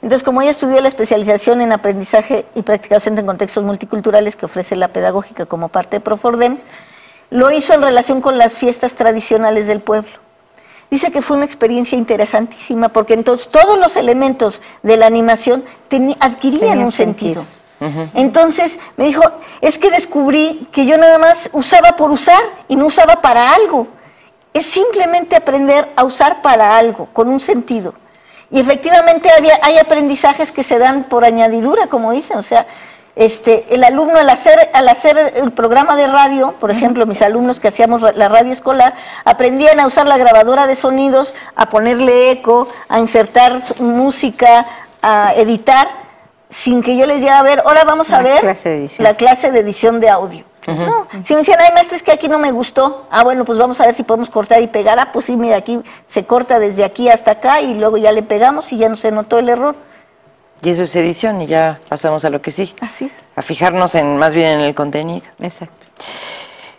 Entonces, como ella estudió la especialización en aprendizaje y práctica docente en contextos multiculturales que ofrece la pedagógica como parte de Profordems, lo hizo en relación con las fiestas tradicionales del pueblo. Dice que fue una experiencia interesantísima porque entonces todos los elementos de la animación adquirían un sentido. Entonces me dijo, es que descubrí que yo nada más usaba por usar y no usaba para algo. Es simplemente aprender a usar para algo, con un sentido. Y efectivamente hay aprendizajes que se dan por añadidura, como dicen, o sea, el alumno al hacer el programa de radio, por ejemplo, mis alumnos que hacíamos la radio escolar, aprendían a usar la grabadora de sonidos, a ponerle eco, a insertar música, a editar, sin que yo les diera, a ver, ahora vamos a ver la clase de edición de audio. No, si me decían, ay maestra, es que aquí no me gustó, bueno, pues vamos a ver si podemos cortar y pegar, pues sí, mira, aquí se corta desde aquí hasta acá y luego ya le pegamos y ya no se notó el error. Y eso es edición y ya pasamos a lo que sí. Así. A fijarnos más bien en el contenido. Exacto.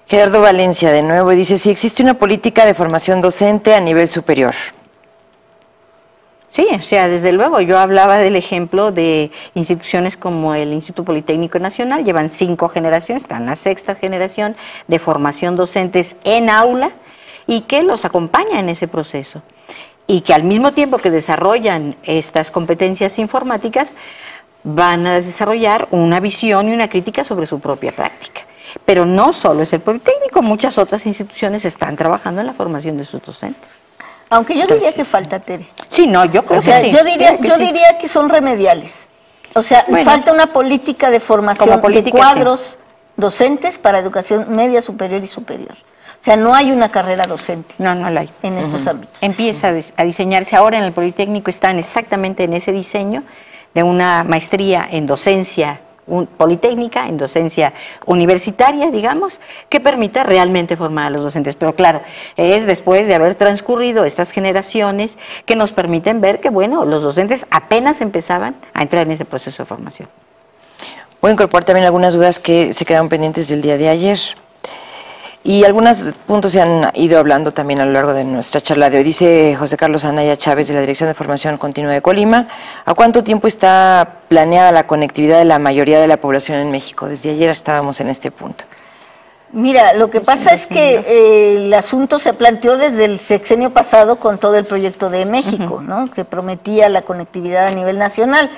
Gerardo Valencia de nuevo dice, si existe una política de formación docente a nivel superior. Sí, o sea, desde luego, yo hablaba del ejemplo de instituciones como el Instituto Politécnico Nacional, llevan 5 generaciones, están en la 6ª generación de formación docentes en aula y que los acompaña en ese proceso. Y que al mismo tiempo que desarrollan estas competencias informáticas, van a desarrollar una visión y una crítica sobre su propia práctica. Pero no solo es el Politécnico, muchas otras instituciones están trabajando en la formación de sus docentes. Aunque yo diría que falta, Tere. Sí, no, yo creo que sí. Yo diría que son remediales. O sea, falta una política de formación de cuadros docentes para educación media, superior y superior. O sea, no hay una carrera docente. No la hay. En estos ámbitos. Empieza a diseñarse ahora en el Politécnico, están exactamente en ese diseño de una maestría en docencia politécnica, en docencia universitaria, digamos, que permita realmente formar a los docentes. Pero claro, es después de haber transcurrido estas generaciones que nos permiten ver que, bueno, los docentes apenas empezaban a entrar en ese proceso de formación. Voy a incorporar también algunas dudas que se quedaron pendientes del día de ayer. Y algunos puntos se han ido hablando también a lo largo de nuestra charla de hoy. Dice José Carlos Anaya Chávez de la Dirección de Formación Continua de Colima, ¿a cuánto tiempo está planeada la conectividad de la mayoría de la población en México? Desde ayer estábamos en este punto. Mira, lo que pasa es que el asunto se planteó desde el sexenio pasado con todo el proyecto de México, ¿no? Que prometía la conectividad a nivel nacional.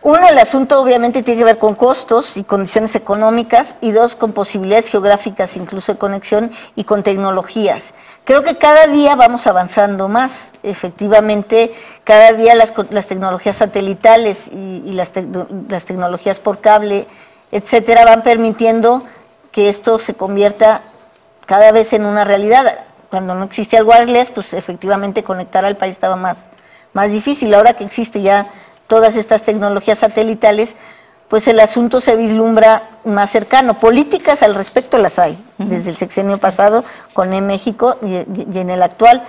Uno, el asunto obviamente tiene que ver con costos y condiciones económicas, y dos, con posibilidades geográficas, incluso de conexión, y con tecnologías. Creo que cada día vamos avanzando más. Efectivamente, cada día las tecnologías satelitales y las tecnologías por cable, etcétera, van permitiendo que esto se convierta cada vez en una realidad. Cuando no existía el wireless, pues efectivamente conectar al país estaba más difícil. Ahora que existe ya todas estas tecnologías satelitales, pues el asunto se vislumbra más cercano. Políticas al respecto las hay, desde el sexenio pasado con México y en el actual,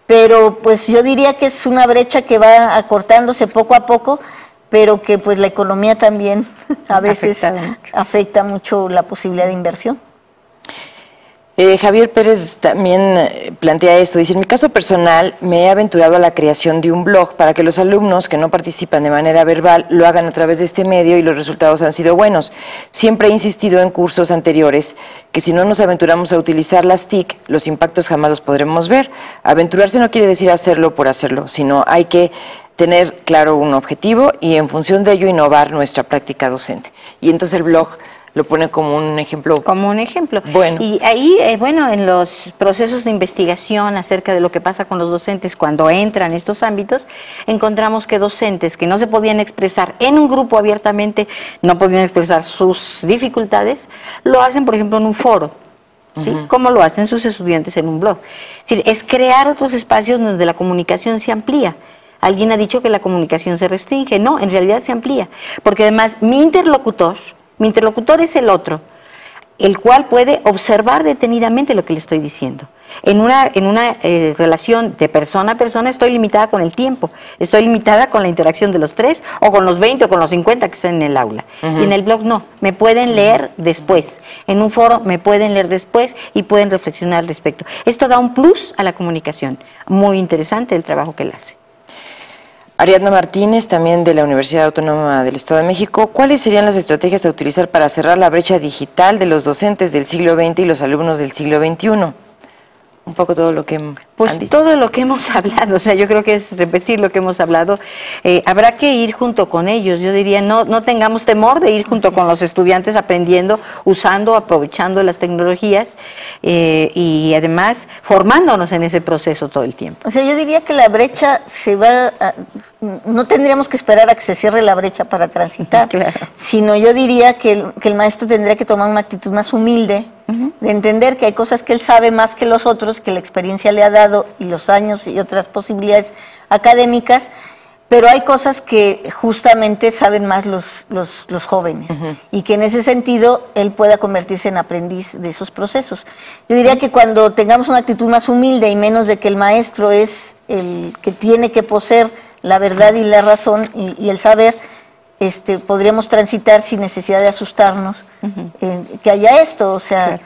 pero pues yo diría que es una brecha que va acortándose poco a poco, pero que pues la economía también a veces afecta mucho la posibilidad de inversión. Javier Pérez también plantea esto, dice, en mi caso personal me he aventurado a la creación de un blog para que los alumnos que no participan de manera verbal lo hagan a través de este medio y los resultados han sido buenos. Siempre he insistido en cursos anteriores que si no nos aventuramos a utilizar las TIC, los impactos jamás los podremos ver. Aventurarse no quiere decir hacerlo por hacerlo, sino hay que tener claro un objetivo y en función de ello innovar nuestra práctica docente. Y entonces el blog lo pone como un ejemplo. Como un ejemplo. Bueno. Y ahí, bueno, en los procesos de investigación acerca de lo que pasa con los docentes cuando entran en estos ámbitos, encontramos que docentes que no se podían expresar en un grupo abiertamente, no podían expresar sus dificultades, lo hacen, por ejemplo, en un foro, ¿sí? Como lo hacen sus estudiantes en un blog. Es decir, es crear otros espacios donde la comunicación se amplía. Alguien ha dicho que la comunicación se restringe. No, en realidad se amplía. Porque además mi interlocutor es el otro, el cual puede observar detenidamente lo que le estoy diciendo. En una relación de persona a persona estoy limitada con el tiempo, estoy limitada con la interacción de los 3 o con los 20 o con los 50 que están en el aula. Y en el blog no, me pueden leer después. En un foro me pueden leer después y pueden reflexionar al respecto. Esto da un plus a la comunicación. Muy interesante el trabajo que él hace. Ariadna Martínez, también de la Universidad Autónoma del Estado de México. ¿Cuáles serían las estrategias a utilizar para cerrar la brecha digital de los docentes del siglo XX y los alumnos del siglo XXI? Un poco todo lo que... Pues todo lo que hemos hablado, o sea, yo creo que es repetir lo que hemos hablado. Habrá que ir junto con ellos, yo diría, no tengamos temor de ir junto con los estudiantes aprendiendo, usando, aprovechando las tecnologías y además formándonos en ese proceso todo el tiempo. O sea, yo diría que la brecha no tendríamos que esperar a que se cierre la brecha para transitar, Claro. Sino yo diría que el maestro tendría que tomar una actitud más humilde, de entender que hay cosas que él sabe más que los otros, que la experiencia le ha dado y los años y otras posibilidades académicas, pero hay cosas que justamente saben más los jóvenes y que en ese sentido él pueda convertirse en aprendiz de esos procesos. Yo diría que cuando tengamos una actitud más humilde y menos de que el maestro es el que tiene que poseer la verdad y la razón y el saber, podríamos transitar sin necesidad de asustarnos que haya esto, o sea, claro.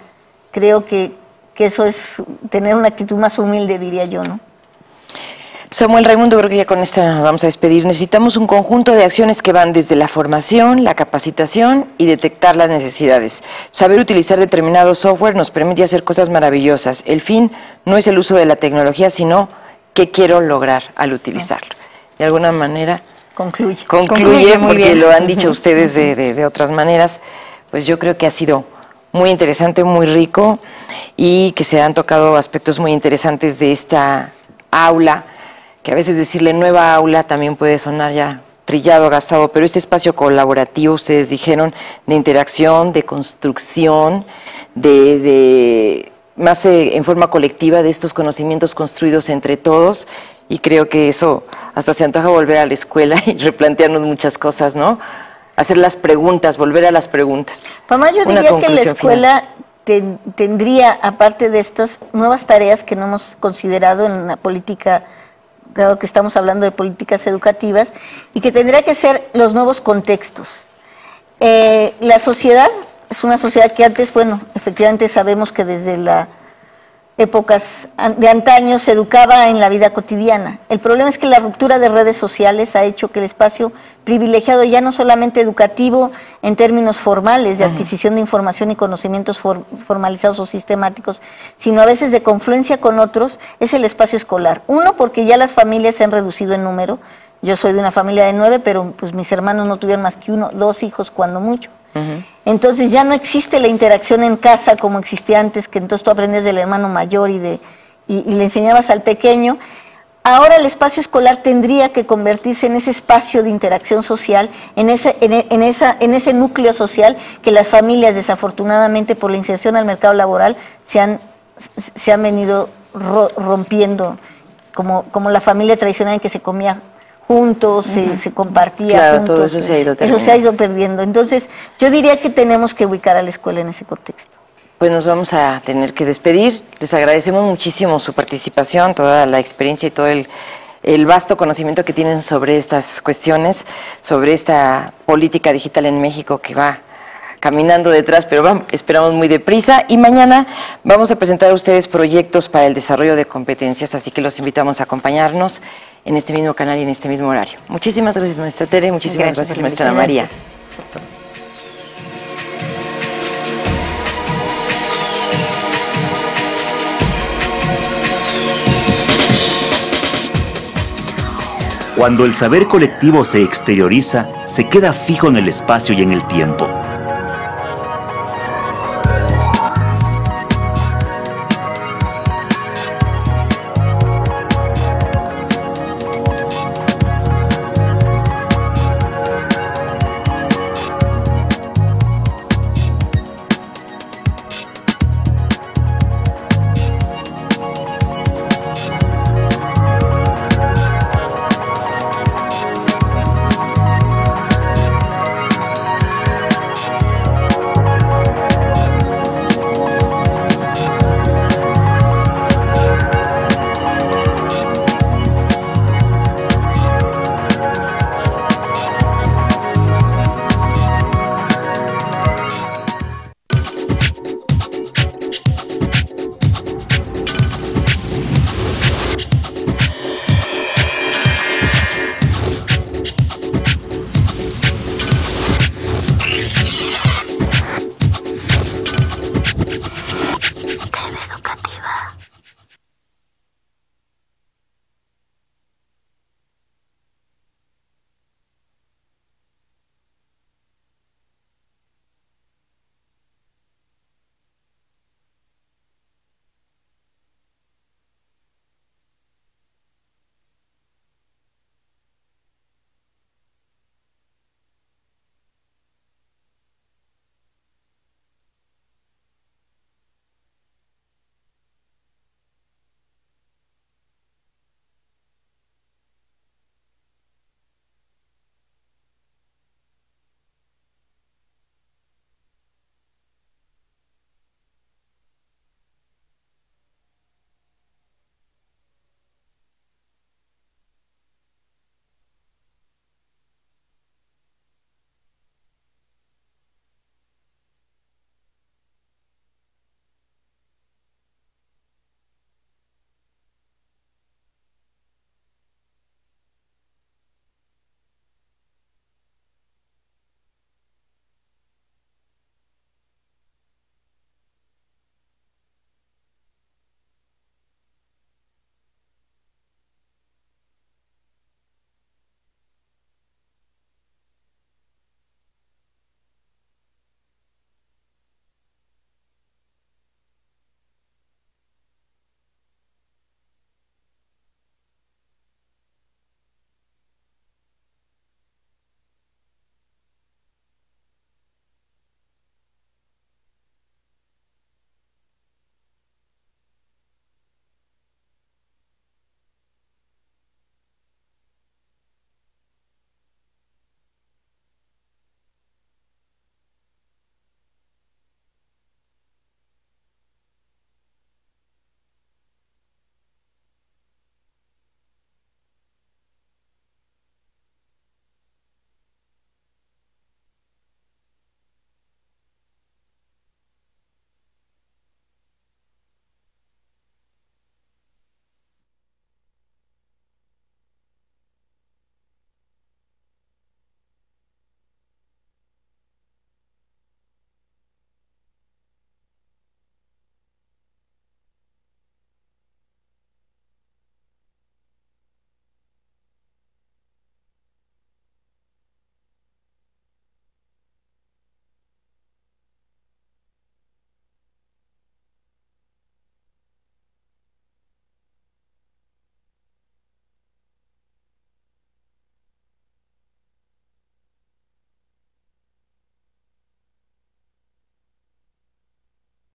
Creo que eso es tener una actitud más humilde, diría yo, ¿no? Samuel Raimundo, creo que ya con esta vamos a despedir. Necesitamos un conjunto de acciones que van desde la formación, la capacitación y detectar las necesidades. Saber utilizar determinado software nos permite hacer cosas maravillosas. El fin no es el uso de la tecnología, sino qué quiero lograr al utilizarlo. De alguna manera... Concluye porque bien. Lo han dicho ustedes de otras maneras. Pues yo creo que ha sido muy interesante, muy rico y que se han tocado aspectos muy interesantes de esta aula, que a veces decirle nueva aula también puede sonar ya trillado, gastado, pero este espacio colaborativo, ustedes dijeron, de interacción, de construcción, de más en forma colectiva de estos conocimientos construidos entre todos, y creo que eso hasta se antoja volver a la escuela y replantearnos muchas cosas, ¿no? Hacer las preguntas, volver a las preguntas. Mamá, yo diría que la escuela tendría, aparte de estas nuevas tareas que no hemos considerado en la política, dado que estamos hablando de políticas educativas, y que tendría que ser los nuevos contextos. La sociedad es una sociedad que antes, bueno, efectivamente sabemos que desde las épocas de antaño se educaba en la vida cotidiana. El problema es que la ruptura de redes sociales ha hecho que el espacio privilegiado, ya no solamente educativo en términos formales de adquisición de información y conocimientos formalizados o sistemáticos, sino a veces de confluencia con otros, es el espacio escolar. Uno, porque ya las familias se han reducido en número. Yo soy de una familia de 9, pero pues mis hermanos no tuvieron más que 1, 2 hijos cuando mucho. Entonces ya no existe la interacción en casa como existía antes, que entonces tú aprendes del hermano mayor y le enseñabas al pequeño. Ahora el espacio escolar tendría que convertirse en ese espacio de interacción social, en ese núcleo social que las familias, desafortunadamente por la inserción al mercado laboral, se han venido rompiendo, como la familia tradicional en que se comía juntos, se compartía, claro, juntos. Todo eso se ha ido Eso se ha ido perdiendo. Entonces, yo diría que tenemos que ubicar a la escuela en ese contexto. Pues nos vamos a tener que despedir. Les agradecemos muchísimo su participación, toda la experiencia y todo el vasto conocimiento que tienen sobre estas cuestiones, sobre esta política digital en México que va caminando detrás, pero esperamos muy deprisa. Y mañana vamos a presentar a ustedes proyectos para el desarrollo de competencias, así que los invitamos a acompañarnos en este mismo canal y en este mismo horario. Muchísimas gracias, maestra Tere, muchísimas gracias maestra Ana María. Cuando el saber colectivo se exterioriza, se queda fijo en el espacio y en el tiempo.